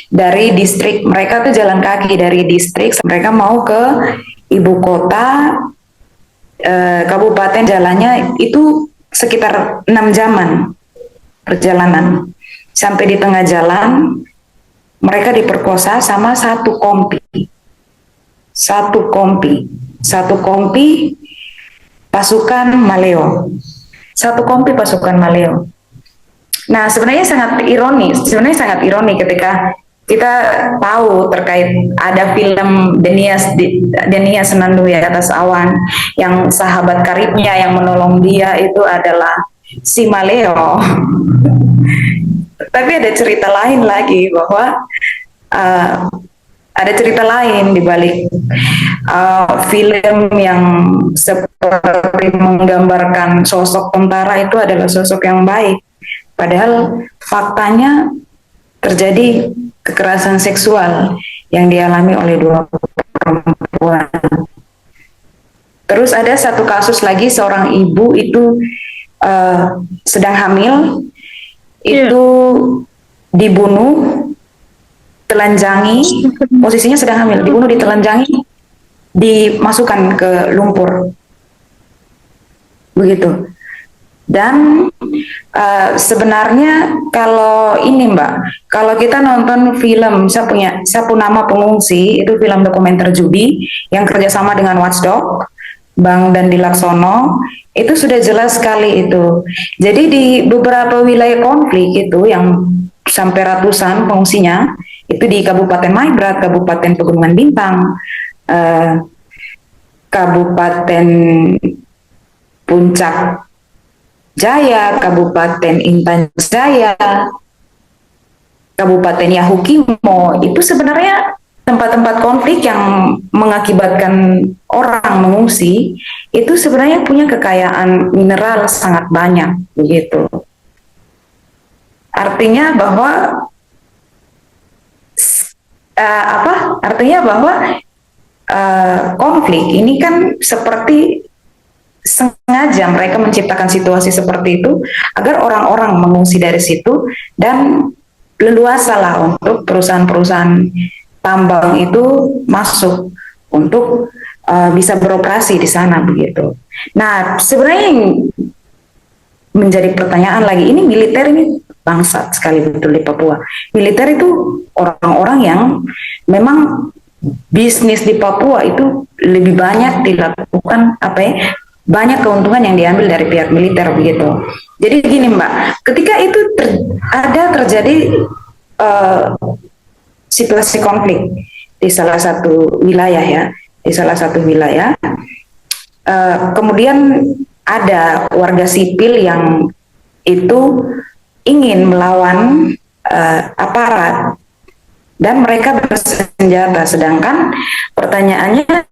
dari distrik, mereka tuh jalan kaki dari distrik, mereka mau ke ibu kota kabupaten, jalannya itu sekitar 6 jaman perjalanan. Sampai di tengah jalan mereka diperkosa sama satu kompi pasukan Maleo. Nah, sebenarnya sangat ironi ketika kita tahu terkait ada film Denia Senandung di Atas Awan, yang sahabat karibnya yang menolong dia itu adalah si Maleo. Tapi ada cerita lain lagi, bahwa ada cerita lain di balik film yang seperti menggambarkan sosok tentara itu adalah sosok yang baik. Padahal faktanya terjadi kekerasan seksual yang dialami oleh 2 perempuan. Terus ada satu kasus lagi, seorang ibu itu sedang hamil, itu dibunuh, telanjangi, posisinya sedang hamil, dibunuh, ditelanjangi, dimasukkan ke lumpur, begitu. Dan sebenarnya kalau ini Mbak, kalau kita nonton film Sapu Nama Pengungsi, itu film dokumenter judi yang kerjasama dengan Watchdog, Bang Dandi Laksono, itu sudah jelas sekali itu. Jadi di beberapa wilayah konflik itu yang sampai ratusan pengungsinya, itu di Kabupaten Maibrat, Kabupaten Pegunungan Bintang, Kabupaten Puncak Jaya, Kabupaten Intan Jaya, Kabupaten Yahukimo, itu sebenarnya tempat-tempat konflik yang mengakibatkan orang mengungsi, itu sebenarnya punya kekayaan mineral sangat banyak, begitu. Artinya bahwa konflik ini kan seperti sengaja mereka menciptakan situasi seperti itu agar orang-orang mengungsi dari situ, dan leluasa lah untuk perusahaan-perusahaan tambang itu masuk untuk bisa beroperasi di sana, begitu. Nah, sebenarnya yang menjadi pertanyaan lagi, ini militer ini bangsat sekali betul di Papua. Militer itu orang-orang yang memang bisnis di Papua itu lebih banyak dilakukan banyak keuntungan yang diambil dari pihak militer, begitu. Jadi gini Mbak, ketika itu terjadi situasi konflik di salah satu wilayah kemudian ada warga sipil yang itu ingin melawan aparat dan mereka bersenjata, sedangkan pertanyaannya,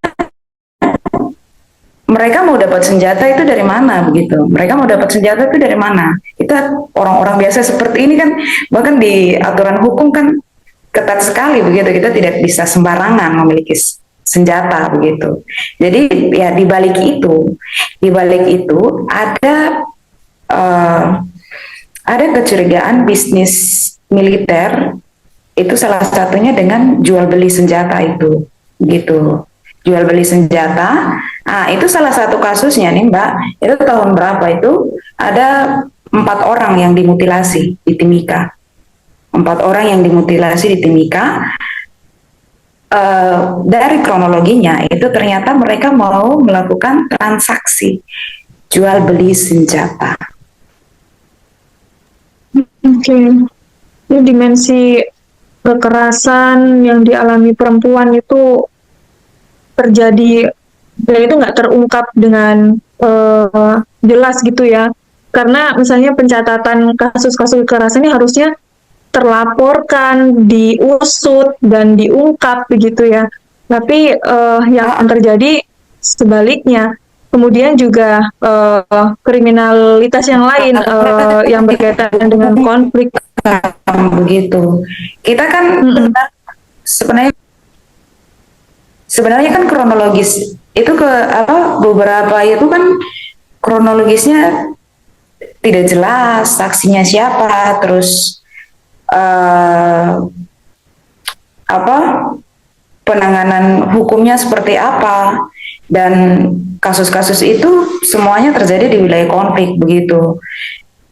mereka mau dapat senjata itu dari mana, begitu? Mereka mau dapat senjata itu dari mana? Kita orang-orang biasa seperti ini kan, bahkan di aturan hukum kan ketat sekali, begitu. Kita tidak bisa sembarangan memiliki senjata, begitu. Jadi ya di balik itu ada kecurigaan bisnis militer itu, salah satunya dengan jual beli senjata itu, gitu. Jual beli senjata. Nah, itu salah satu kasusnya nih Mbak. Itu tahun berapa itu ada 4 orang yang dimutilasi di Timika. 4 orang yang dimutilasi di Timika. Dari kronologinya itu ternyata mereka mau melakukan transaksi jual beli senjata. Oke. Ini dimensi kekerasan yang dialami perempuan itu terjadi dan itu nggak terungkap dengan jelas gitu ya. Karena misalnya pencatatan kasus-kasus kekerasan ini harusnya terlaporkan, diusut dan diungkap begitu ya. Tapi yang terjadi sebaliknya. Kemudian juga kriminalitas yang lain yang berkaitan dengan konflik. begitu. Kita kan sebenarnya sebenarnya kan kronologis itu ke apa beberapa itu kan kronologisnya tidak jelas saksinya siapa, terus eh, apa penanganan hukumnya seperti apa, dan kasus-kasus itu semuanya terjadi di wilayah konflik begitu.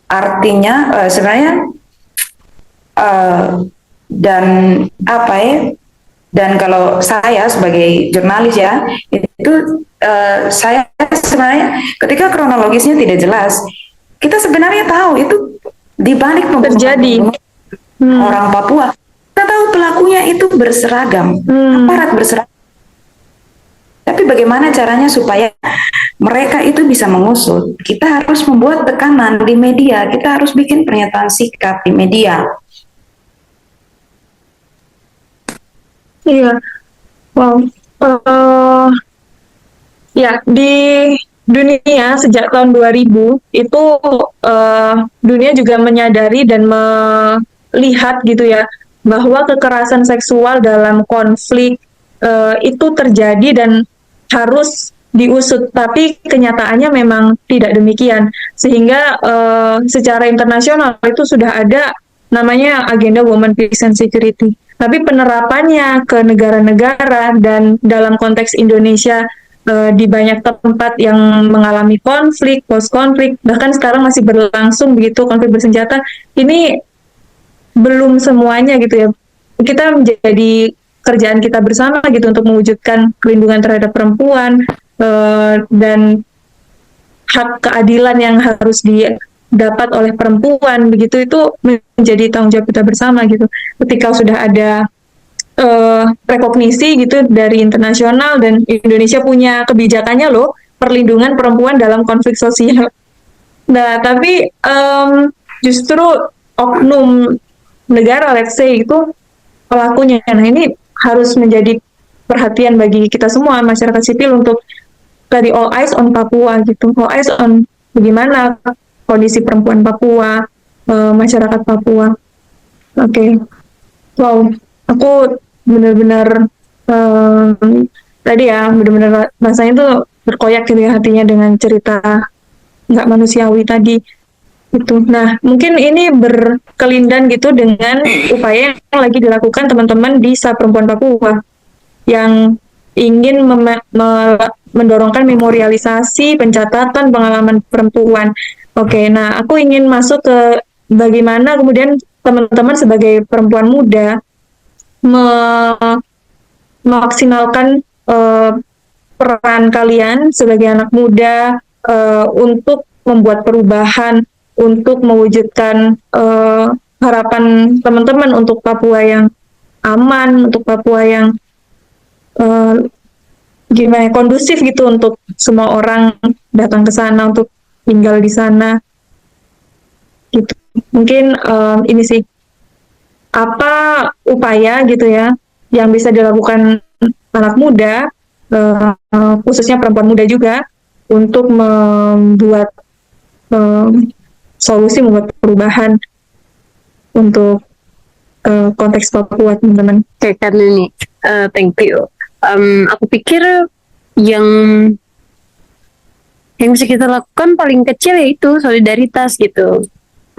Artinya sebenarnya eh, dan apa ya, dan kalau saya sebagai jurnalis ya itu saya sebenarnya ketika kronologisnya tidak jelas, kita sebenarnya tahu itu di balik Terjadi. orang Papua, kita tahu pelakunya itu berseragam, aparat berseragam. Tapi bagaimana caranya supaya mereka itu bisa mengusut? Kita harus membuat tekanan di media, kita harus bikin pernyataan sikap di media. Iya, wow. Ya, di dunia sejak tahun 2000 itu dunia juga menyadari dan melihat gitu ya bahwa kekerasan seksual dalam konflik itu terjadi dan harus diusut, tapi kenyataannya memang tidak demikian. Sehingga secara internasional itu sudah ada namanya agenda Women, Peace and Security. Tapi penerapannya ke negara-negara dan dalam konteks Indonesia di banyak tempat yang mengalami konflik, post-konflik, bahkan sekarang masih berlangsung begitu konflik bersenjata, ini belum semuanya gitu ya. Kita menjadi kerjaan kita bersama gitu untuk mewujudkan perlindungan terhadap perempuan dan hak keadilan yang harus didapat oleh perempuan begitu, itu menjadi tanggung jawab kita bersama gitu. Ketika sudah ada rekognisi gitu dari internasional dan Indonesia punya kebijakannya loh perlindungan perempuan dalam konflik sosial. Nah, tapi justru oknum negara, let's say itu pelakunya. Nah, ini harus menjadi perhatian bagi kita semua masyarakat sipil untuk tadi all eyes on Papua gitu, all eyes on bagaimana kondisi perempuan Papua, masyarakat Papua. Oke. Wow, aku benar-benar tadi ya benar-benar rasanya tuh berkoyak gitu ya hatinya dengan cerita nggak manusiawi tadi itu. Nah, mungkin ini berkelindan gitu dengan upaya yang lagi dilakukan teman-teman di Sa Perempuan Papua yang ingin mendorongkan memorialisasi pencatatan pengalaman perempuan. Oke, nah aku ingin masuk ke bagaimana kemudian teman-teman sebagai perempuan muda memaksimalkan peran kalian sebagai anak muda untuk membuat perubahan, untuk mewujudkan harapan teman-teman untuk Papua yang aman, untuk Papua yang gimana kondusif gitu untuk semua orang datang ke sana untuk tinggal di sana gitu. Mungkin ini sih apa upaya gitu ya yang bisa dilakukan anak muda khususnya perempuan muda juga untuk membuat solusi, membuat perubahan untuk konteks Papua, teman-teman. Oke, karena ini thank you. Aku pikir yang bisa kita lakukan paling kecil yaitu solidaritas gitu.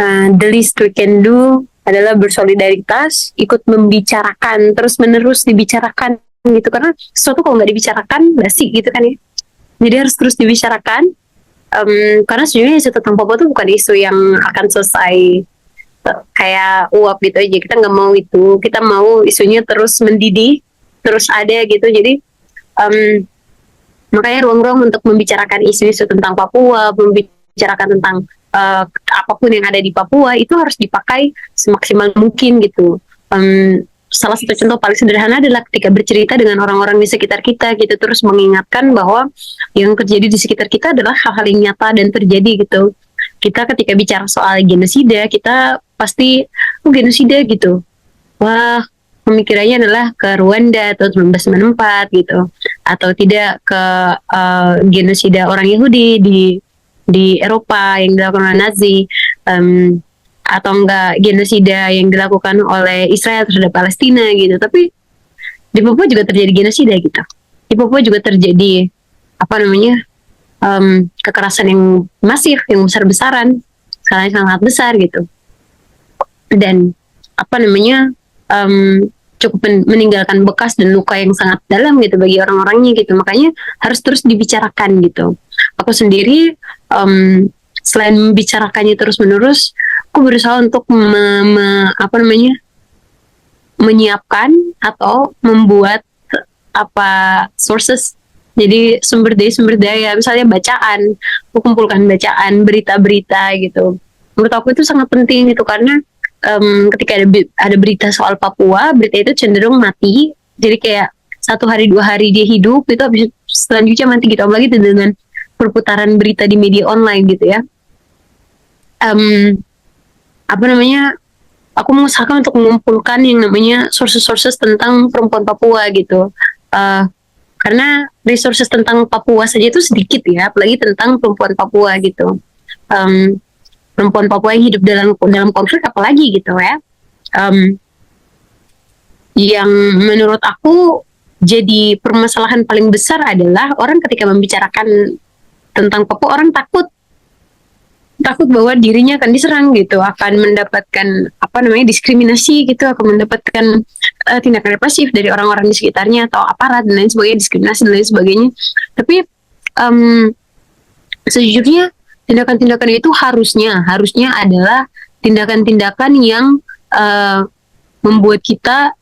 The least we can do adalah bersolidaritas, ikut membicarakan, terus menerus dibicarakan gitu, karena sesuatu kalau nggak dibicarakan basi gitu kan ya. Jadi harus terus dibicarakan, karena sejujurnya isu tentang Papua itu bukan isu yang akan selesai kayak uap gitu aja. Kita nggak mau itu, kita mau isunya terus mendidih, terus ada gitu. Jadi makanya ruang-ruang untuk membicarakan isu-isu tentang Papua, membicarakan tentang apapun yang ada di Papua itu harus dipakai semaksimal mungkin gitu. salah satu contoh paling sederhana adalah ketika bercerita dengan orang-orang di sekitar kita, gitu, terus mengingatkan bahwa yang terjadi di sekitar kita adalah hal-hal yang nyata dan terjadi gitu. Kita ketika bicara soal genosida, kita pasti genosida gitu. Wah, pemikirannya adalah ke Rwanda atau 1994 gitu, atau tidak ke genosida orang Yahudi di Eropa yang dilakukan oleh Nazi, atau enggak genosida yang dilakukan oleh Israel terhadap Palestina gitu. Tapi di Papua juga terjadi genosida gitu. Di Papua juga terjadi kekerasan yang masif, yang besar-besaran, skala yang sangat besar gitu. Dan cukup meninggalkan bekas dan luka yang sangat dalam gitu bagi orang-orangnya gitu. Makanya harus terus dibicarakan gitu. Aku sendiri selain membicarakannya terus-menerus, aku berusaha untuk menyiapkan atau membuat sources. Jadi sumber daya, misalnya bacaan, aku kumpulkan bacaan, berita-berita gitu. Menurut aku itu sangat penting gitu, karena ketika ada berita soal Papua, berita itu cenderung mati. Jadi kayak 1 hari 2 hari dia hidup, itu habis selanjutnya mati gitu. Apalagi dengan perputaran berita di media online gitu ya. Aku mengusahakan untuk mengumpulkan yang namanya sources tentang perempuan Papua gitu. Karena resources tentang Papua saja itu sedikit ya, apalagi tentang perempuan Papua gitu. Perempuan Papua yang hidup dalam konflik apalagi gitu ya. Yang menurut aku jadi permasalahan paling besar adalah orang ketika membicarakan tentang Papua, orang takut bahwa dirinya akan diserang gitu, akan mendapatkan diskriminasi gitu, akan mendapatkan tindakan represif dari orang-orang di sekitarnya atau aparat dan lain sebagainya, diskriminasi dan lain sebagainya. Tapi sejujurnya tindakan-tindakan itu harusnya adalah tindakan-tindakan yang membuat kita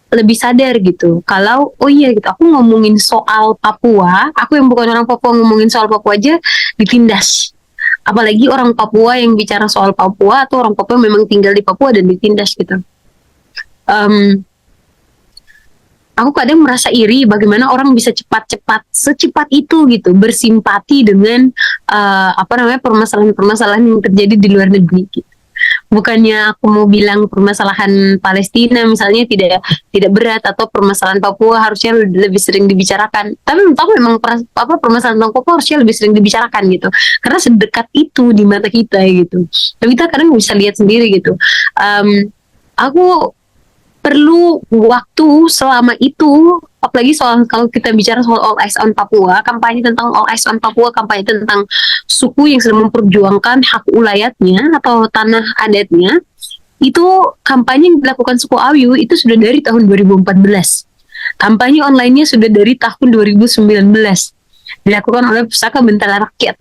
lebih sadar gitu. Kalau gitu, aku ngomongin soal Papua, aku yang bukan orang Papua ngomongin soal Papua aja ditindas. Apalagi orang Papua yang bicara soal Papua, atau orang Papua yang memang tinggal di Papua dan ditindas gitu. Aku kadang merasa iri bagaimana orang bisa secepat itu gitu bersimpati dengan permasalahan-permasalahan yang terjadi di luar negeri gitu. Bukannya aku mau bilang permasalahan Palestina misalnya tidak berat, atau permasalahan Papua harusnya lebih sering dibicarakan. Tapi menurut aku memang permasalahan tentang Papua harusnya lebih sering dibicarakan gitu, karena sedekat itu di mata kita gitu. Tapi kita kadang bisa lihat sendiri gitu. Aku perlu waktu selama itu, apalagi kalau kita bicara soal All Eyes on Papua, kampanye tentang All Eyes on Papua, kampanye tentang suku yang sedang memperjuangkan hak ulayatnya atau tanah adatnya, itu kampanye yang dilakukan suku Ayu itu sudah dari tahun 2014. Kampanye online-nya sudah dari tahun 2019, dilakukan oleh Pusaka Bentala Rakyat.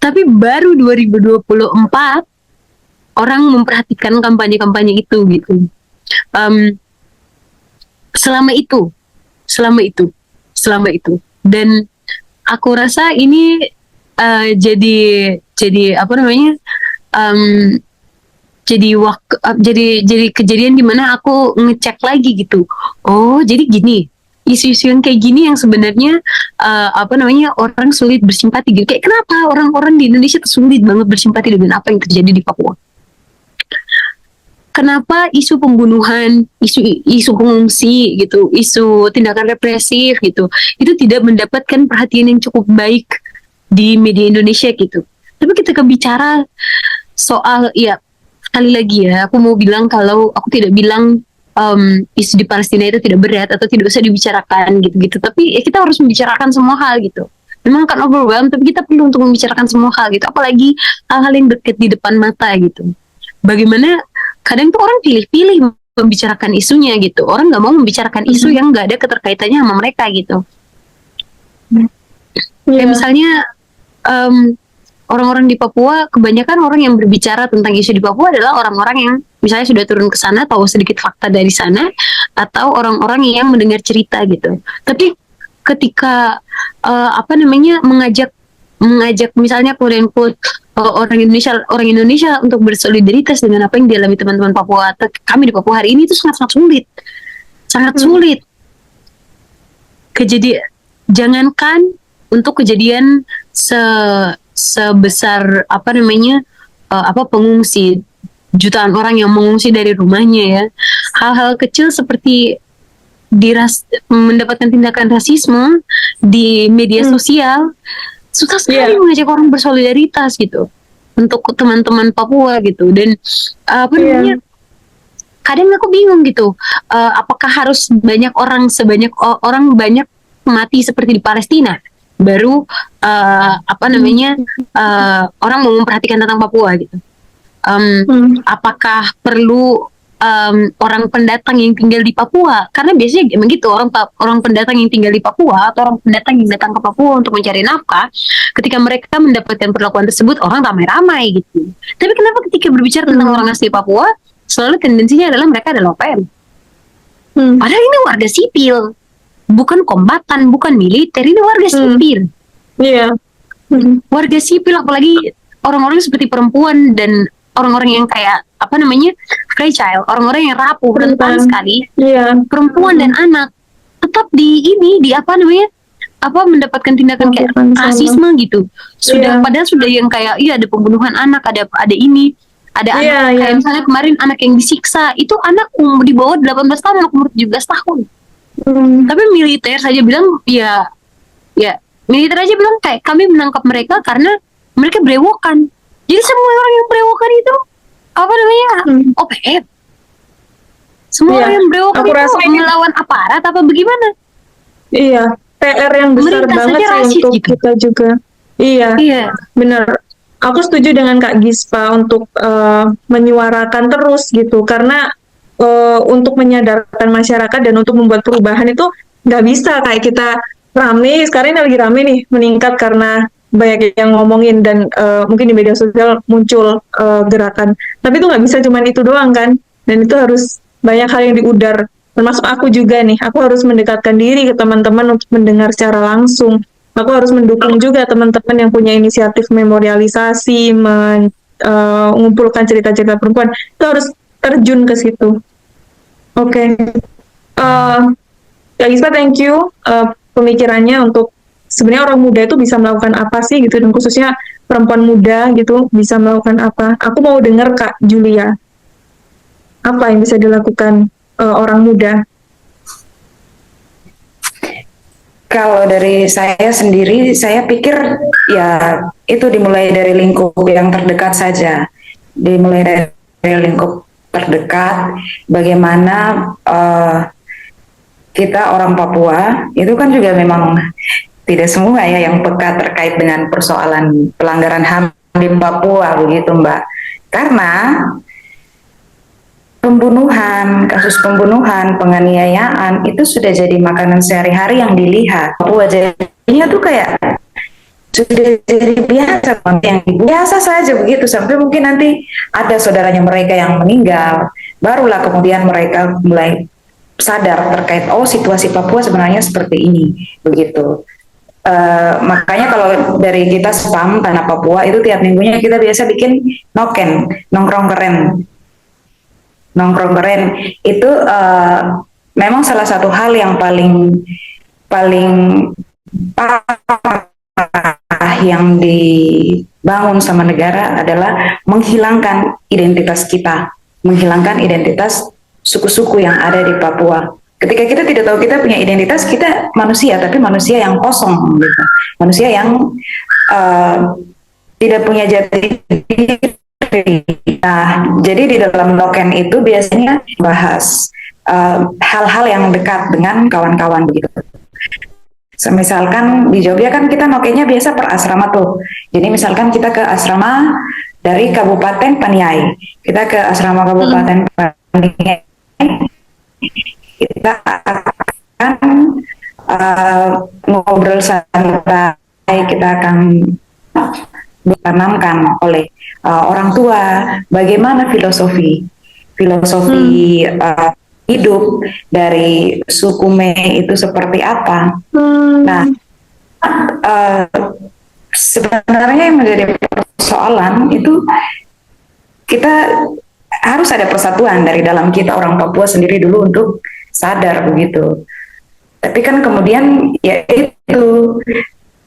Tapi baru 2024 orang memperhatikan kampanye-kampanye itu gitu. Selama itu dan aku rasa ini jadi kejadian di mana aku ngecek lagi gitu. Jadi gini, isu-isu yang kayak gini yang sebenarnya orang sulit bersimpati gitu. Kayak kenapa orang-orang di Indonesia sulit banget bersimpati dengan apa yang terjadi di Papua? Kenapa isu pembunuhan, isu pengungsi gitu, isu tindakan represif gitu, itu tidak mendapatkan perhatian yang cukup baik di media Indonesia gitu. Tapi ketika bicara soal, ya sekali lagi ya, aku mau bilang kalau aku tidak bilang isu di Palestina itu tidak berat atau tidak usah dibicarakan gitu-gitu. Tapi ya kita harus membicarakan semua hal gitu. Memang kan overwhelmed, tapi kita perlu untuk membicarakan semua hal gitu. Apalagi hal-hal yang dekat di depan mata gitu. Bagaimana kadang tuh orang pilih-pilih membicarakan isunya gitu. Orang nggak mau membicarakan isu yang nggak ada keterkaitannya sama mereka gitu. Kayak misalnya orang-orang di Papua, kebanyakan orang yang berbicara tentang isu di Papua adalah orang-orang yang misalnya sudah turun ke sana, tahu sedikit fakta dari sana, atau orang-orang yang mendengar cerita gitu. Tapi ketika mengajak mengajak misalnya quote orang Indonesia untuk bersolidaritas dengan apa yang dialami teman-teman Papua atau kami di Papua hari ini itu sangat-sangat sulit, sangat sulit. Kejadian, jangankan untuk kejadian sebesar pengungsi, jutaan orang yang mengungsi dari rumahnya ya, hal-hal kecil seperti mendapatkan tindakan rasisme di media sosial susah sekali mengajak orang bersolidaritas gitu untuk teman-teman Papua gitu. Dan kadang aku bingung gitu, apakah harus banyak orang banyak mati seperti di Palestina baru orang mau memperhatikan tentang Papua gitu. Apakah perlu orang pendatang yang tinggal di Papua, karena biasanya emang gitu, orang pendatang yang tinggal di Papua atau orang pendatang yang datang ke Papua untuk mencari nafkah, ketika mereka mendapatkan perlakuan tersebut orang ramai-ramai gitu. Tapi kenapa ketika berbicara tentang orang asli Papua selalu tendensinya adalah mereka adalah OPM, padahal ini warga sipil, bukan kombatan, bukan militer, ini warga sipil. Warga sipil, apalagi orang-orang seperti perempuan dan orang-orang yang kayak fragile, orang-orang yang rapuh, rentan sekali, perempuan dan anak tetap mendapatkan tindakan kayak rasisme gitu. Padahal sudah yang kayak ada pembunuhan anak, ada ini, ada anak kayak misalnya kemarin anak yang disiksa, itu anak di bawah 18 tahun, anak umur 17 tahun. Tapi militer saja bilang militer aja bilang kayak kami menangkap mereka karena mereka berewokan. Jadi semua orang yang berewokan itu OPM. Semua orang yang berewokan itu melawan aparat apa bagaimana? Iya, PR yang besar banget sih untuk kita juga. Iya, benar. Aku setuju dengan Kak Gispa untuk menyuarakan terus gitu, karena untuk menyadarkan masyarakat dan untuk membuat perubahan itu nggak bisa kayak kita rame. Sekarang ini lagi rame nih, meningkat karena banyak yang ngomongin dan mungkin di media sosial muncul gerakan. Tapi itu nggak bisa cuman itu doang kan, dan itu harus banyak hal yang diudar. Termasuk aku juga nih, aku harus mendekatkan diri ke teman-teman untuk mendengar secara langsung. Aku harus mendukung juga teman-teman yang punya inisiatif memorialisasi, mengumpulkan cerita-cerita perempuan. Itu harus terjun ke situ. Oke. Kak Gispa, thank you pemikirannya untuk sebenarnya orang muda itu bisa melakukan apa sih gitu, dan khususnya perempuan muda gitu bisa melakukan apa. Aku mau dengar Kak Julia, apa yang bisa dilakukan orang muda? Kalau dari saya sendiri, saya pikir ya itu dimulai dari lingkup yang terdekat saja. Dimulai dari lingkup terdekat, bagaimana kita orang Papua itu kan juga memang tidak semua ya yang peka terkait dengan persoalan pelanggaran HAM di Papua begitu Mbak. Karena kasus pembunuhan, penganiayaan itu sudah jadi makanan sehari-hari yang dilihat. Papua jadinya tuh kayak sudah jadi biasa saja begitu, sampai mungkin nanti ada saudaranya mereka yang meninggal, barulah kemudian mereka mulai sadar terkait situasi Papua sebenarnya seperti ini begitu. Makanya kalau dari kita spam Tanah Papua itu tiap minggunya kita biasa bikin nongkrong keren itu memang salah satu hal yang paling yang dibangun sama negara adalah menghilangkan identitas kita, menghilangkan identitas suku-suku yang ada di Papua. Ketika kita tidak tahu kita punya identitas, kita manusia, tapi manusia yang kosong, gitu. Manusia yang tidak punya jati diri. Nah, jadi di dalam noken itu biasanya bahas hal-hal yang dekat dengan kawan-kawan begitu. Misalkan di Jogja kan kita nokenya biasa per asrama tuh. Jadi misalkan kita ke asrama dari Kabupaten Paniai, kita ke asrama Kabupaten Paniai, kita akan ngobrol santai, kita akan ditanamkan oleh orang tua bagaimana filosofi hidup dari suku Me itu seperti apa. Nah, sebenarnya yang menjadi persoalan itu kita harus ada persatuan dari dalam kita orang Papua sendiri dulu untuk sadar begitu. Tapi kan kemudian ya itu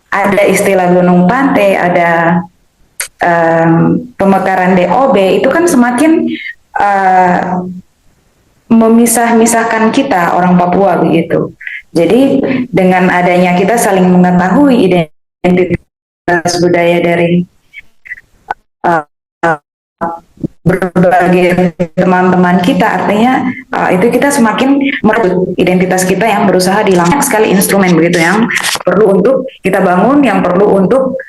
ada istilah Gunung Pante, ada pemekaran DOB, itu kan semakin memisah-misahkan kita orang Papua begitu. Jadi dengan adanya kita saling mengetahui identitas budaya dari uh, berbagai teman-teman kita, artinya itu kita semakin merebut identitas kita yang berusaha banyak sekali instrumen begitu yang perlu untuk kita bangun, yang perlu untuk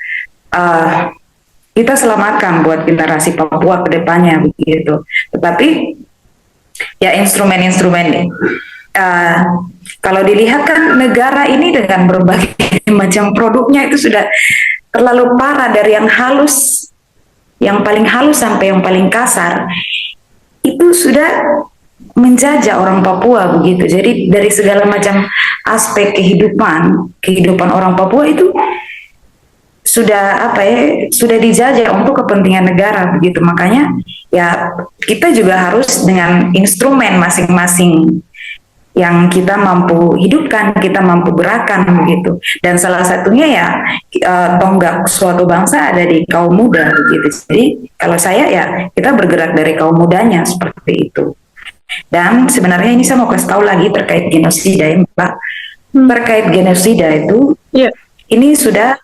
kita selamatkan buat generasi Papua ke depannya begitu. Tetapi ya instrumen-instrumen kalau dilihat kan negara ini dengan berbagai macam produknya itu sudah terlalu parah, dari yang halus, yang paling halus sampai yang paling kasar, itu sudah menjajah orang Papua begitu. Jadi dari segala macam aspek kehidupan orang Papua itu sudah sudah dijajah untuk kepentingan negara begitu. Makanya ya kita juga harus dengan instrumen masing-masing yang kita mampu hidupkan, kita mampu gerakan begitu. Dan salah satunya ya tonggak suatu bangsa ada di kaum muda begitu. Jadi kalau saya ya kita bergerak dari kaum mudanya seperti itu. Dan sebenarnya ini saya mau kasih tahu lagi terkait genosida ya Mbak. Terkait genosida itu ini sudah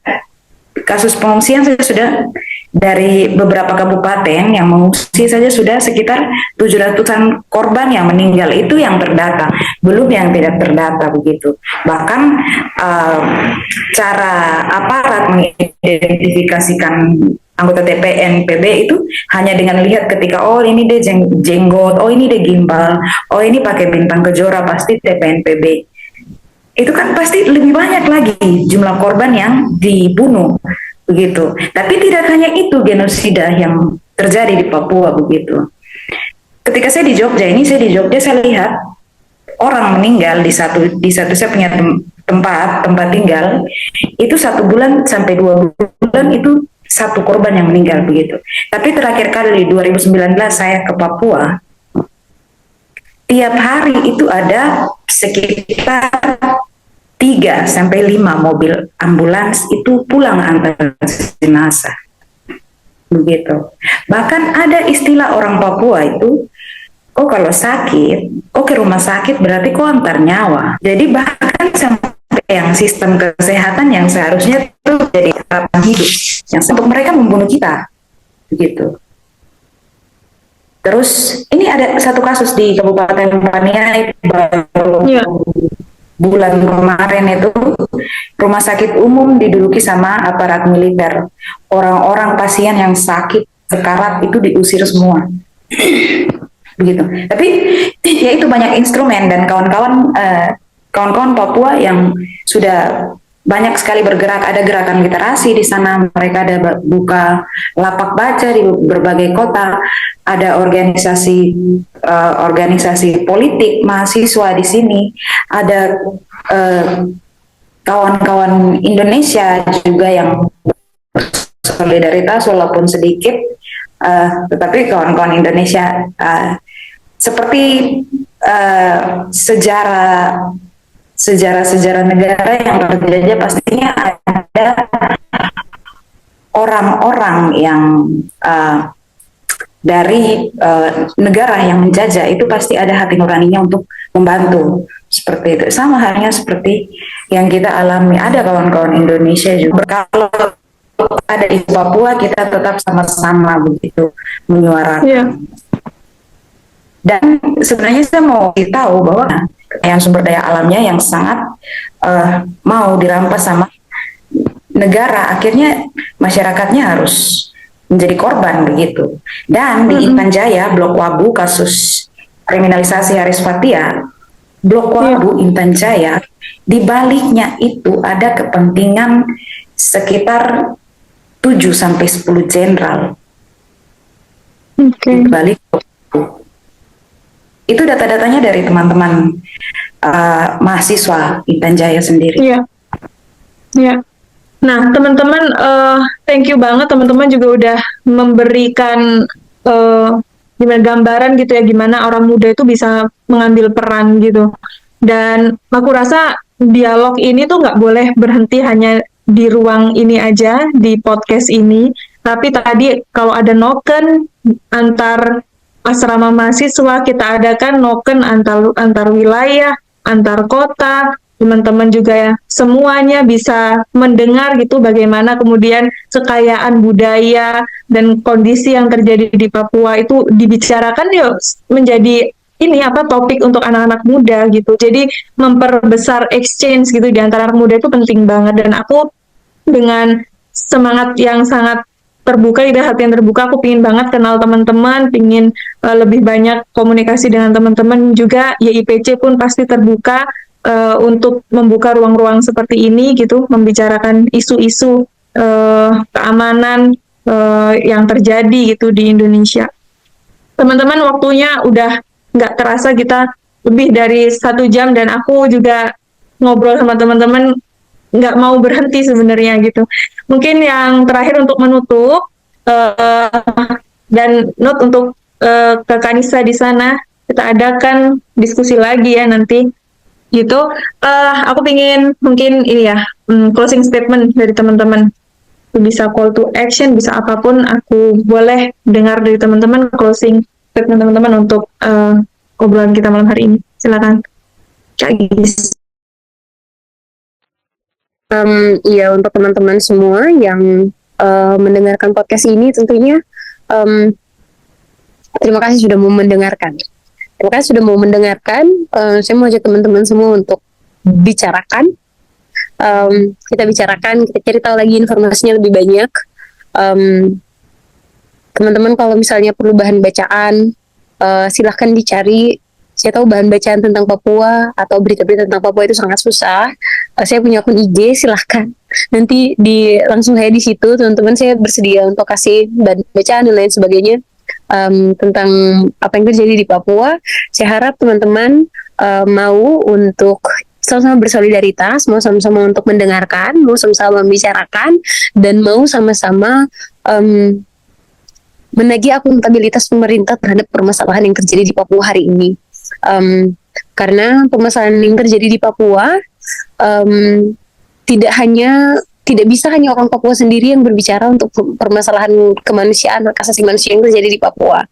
kasus pengungsian saya sudah dari beberapa kabupaten yang mengungsi saja sudah sekitar 700-an korban yang meninggal, itu yang terdata, belum yang tidak terdata begitu. Bahkan cara aparat mengidentifikasikan anggota TPN PB itu hanya dengan lihat ketika oh ini dia jenggot, oh ini dia gimbal, oh ini pakai bintang kejora pasti TPN PB. Itu kan pasti lebih banyak lagi jumlah korban yang dibunuh begitu. Tapi tidak hanya itu genosida yang terjadi di Papua begitu. Ketika saya di Jogja saya lihat orang meninggal di satu saya punya tempat tinggal itu 1 bulan sampai 2 bulan itu 1 korban yang meninggal begitu. Tapi terakhir kali di 2019 saya ke Papua, tiap hari itu ada sekitar 3 sampai 5 mobil ambulans itu pulang antar jenazah begitu. Bahkan ada istilah orang Papua itu, oh kalau sakit, oh ke rumah sakit berarti kok antar nyawa. Jadi bahkan sampai yang sistem kesehatan yang seharusnya itu jadi harapan hidup, yang untuk mereka membunuh kita begitu. Terus ini ada satu kasus di Kabupaten Paniai baru bulan kemarin itu, rumah sakit umum diduduki sama aparat militer. Orang-orang pasien yang sakit sekarat itu diusir semua. Begitu. Tapi ya itu banyak instrumen dan kawan-kawan Papua yang sudah banyak sekali bergerak. Ada gerakan literasi di sana, mereka ada buka lapak baca di berbagai kota, ada organisasi politik mahasiswa di sini, ada kawan-kawan Indonesia juga yang solidaritas walaupun sedikit, tetapi kawan-kawan Indonesia seperti sejarah negara yang terjadi pastinya ada orang-orang yang dari negara yang menjajah itu pasti ada hati nuraninya untuk membantu seperti itu. Sama halnya seperti yang kita alami, ada kawan-kawan Indonesia juga. Kalau ada di Papua kita tetap sama-sama begitu menyuarakan. Dan sebenarnya saya mau tahu bahwa yang sumber daya alamnya yang sangat mau dirampas sama negara, akhirnya masyarakatnya harus menjadi korban begitu. Dan di Intan Jaya, Blok Wabu, kasus kriminalisasi Haris Fathia, Blok Wabu, Intan Jaya, di baliknya itu ada kepentingan sekitar 7 sampai 10 jenderal. Di balik itu data-datanya dari teman-teman mahasiswa Intan Jaya sendiri. Nah, teman-teman, thank you banget teman-teman juga udah memberikan eh, gimana gambaran gitu ya, gimana orang muda itu bisa mengambil peran gitu. Dan aku rasa dialog ini tuh nggak boleh berhenti hanya di ruang ini aja, di podcast ini. Tapi tadi kalau ada noken antar asrama mahasiswa, kita adakan noken antar wilayah, antar kota, teman-teman juga ya semuanya bisa mendengar gitu bagaimana kemudian kekayaan budaya dan kondisi yang terjadi di Papua itu dibicarakan yuk menjadi ini apa topik untuk anak-anak muda gitu. Jadi memperbesar exchange gitu di antara anak muda itu penting banget, dan aku dengan semangat yang sangat terbuka, ide hati yang terbuka, aku pingin banget kenal teman-teman, pingin lebih banyak komunikasi dengan teman-teman juga. YIPC pun pasti terbuka untuk membuka ruang-ruang seperti ini gitu, membicarakan isu-isu keamanan yang terjadi gitu di Indonesia. Teman-teman, waktunya udah nggak terasa, kita lebih dari 1 jam, dan aku juga ngobrol sama teman-teman nggak mau berhenti sebenarnya gitu. Mungkin yang terakhir untuk menutup, dan note untuk ke Kanisa di sana, kita adakan diskusi lagi ya nanti gitu. Aku pingin mungkin ini ya, closing statement dari teman-teman. Bisa call to action, bisa apapun, aku boleh dengar dari teman-teman closing statement teman-teman untuk obrolan kita malam hari ini. Silakan, Kak Gis. Iya, untuk teman-teman semua yang mendengarkan podcast ini, tentunya terima kasih sudah mau mendengarkan. Terima kasih sudah mau mendengarkan. Saya mau ajak teman-teman semua untuk bicarakan. Kita bicarakan, kita cari tahu lagi informasinya lebih banyak. Teman-teman kalau misalnya perlu bahan bacaan, silahkan dicari. Saya tahu bahan bacaan tentang Papua atau berita-berita tentang Papua itu sangat susah. Saya punya akun IG, silahkan. Nanti langsung saya di situ, teman-teman, saya bersedia untuk kasih bahan bacaan dan lain sebagainya tentang apa yang terjadi di Papua. Saya harap teman-teman mau untuk sama-sama bersolidaritas, mau sama-sama untuk mendengarkan, mau sama-sama membicarakan, dan mau sama-sama menagih akuntabilitas pemerintah terhadap permasalahan yang terjadi di Papua hari ini. Karena permasalahan yang terjadi di Papua tidak bisa hanya orang Papua sendiri yang berbicara untuk permasalahan kemanusiaan, hak asasi manusia yang terjadi di Papua.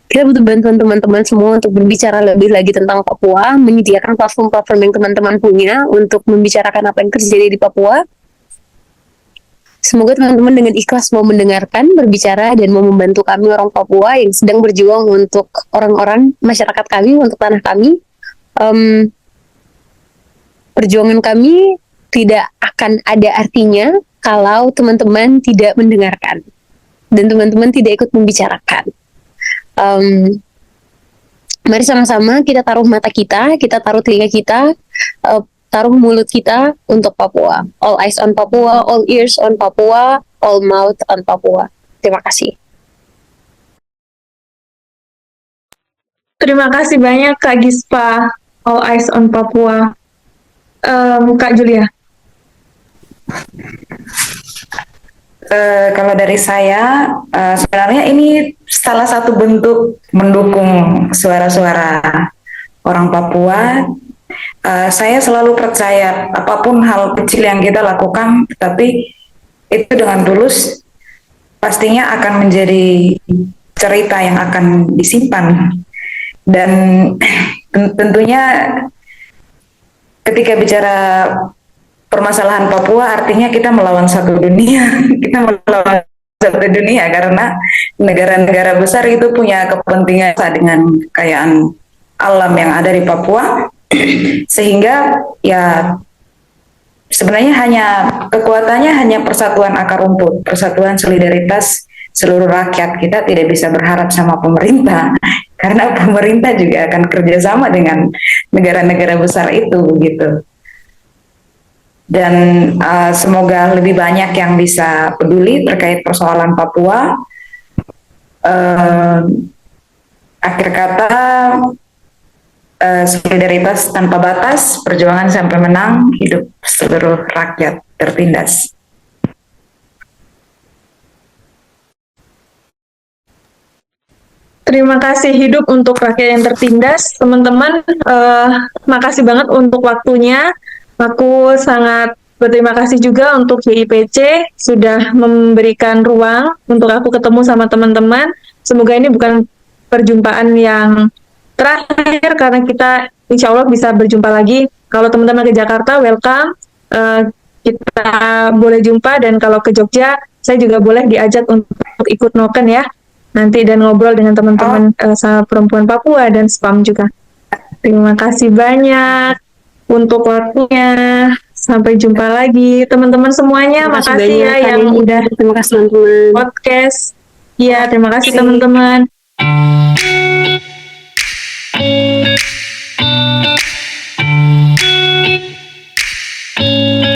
Kita butuh bantuan teman-teman semua untuk berbicara lebih lagi tentang Papua, menyediakan platform-platform yang teman-teman punya untuk membicarakan apa yang terjadi di Papua. Semoga teman-teman dengan ikhlas mau mendengarkan, berbicara, dan mau membantu kami orang Papua yang sedang berjuang untuk orang-orang masyarakat kami, untuk tanah kami. Perjuangan kami tidak akan ada artinya kalau teman-teman tidak mendengarkan dan teman-teman tidak ikut membicarakan. Mari sama-sama kita taruh mata kita taruh telinga kita, taruh mulut kita untuk Papua. All eyes on Papua, all ears on Papua, all mouth on Papua. Terima kasih. Terima kasih banyak Kak Gispa. All eyes on Papua. Kak Julia. Kalau dari saya, sebenarnya ini salah satu bentuk mendukung suara-suara orang Papua. Saya selalu percaya apapun hal kecil yang kita lakukan, tapi itu dengan tulus, pastinya akan menjadi cerita yang akan disimpan. Dan tentunya ketika bicara permasalahan Papua, artinya kita melawan satu dunia. Kita melawan satu dunia karena negara-negara besar itu punya kepentingan dengan kekayaan alam yang ada di Papua, sehingga ya sebenarnya kekuatannya hanya persatuan akar rumput, persatuan solidaritas seluruh rakyat. Kita tidak bisa berharap sama pemerintah karena pemerintah juga akan kerjasama dengan negara-negara besar itu begitu. Dan semoga lebih banyak yang bisa peduli terkait persoalan Papua. Akhir kata, solidaritas tanpa batas, perjuangan sampai menang, hidup seluruh rakyat tertindas. Terima kasih hidup untuk rakyat yang tertindas, teman-teman. Makasih banget untuk waktunya. Aku sangat berterima kasih juga untuk YIPC sudah memberikan ruang untuk aku ketemu sama teman-teman. Semoga ini bukan perjumpaan yang terakhir karena kita insya Allah bisa berjumpa lagi. Kalau teman-teman ke Jakarta, welcome. Kita boleh jumpa, dan kalau ke Jogja, saya juga boleh diajak untuk ikut noken ya. Nanti dan ngobrol dengan teman-teman sama perempuan Papua dan SPAM juga. Terima kasih banyak untuk waktunya. Sampai jumpa lagi teman-teman semuanya. Makasih ya yang udah Terima kasih teman-teman. podcast. Ya, terima kasih teman-teman.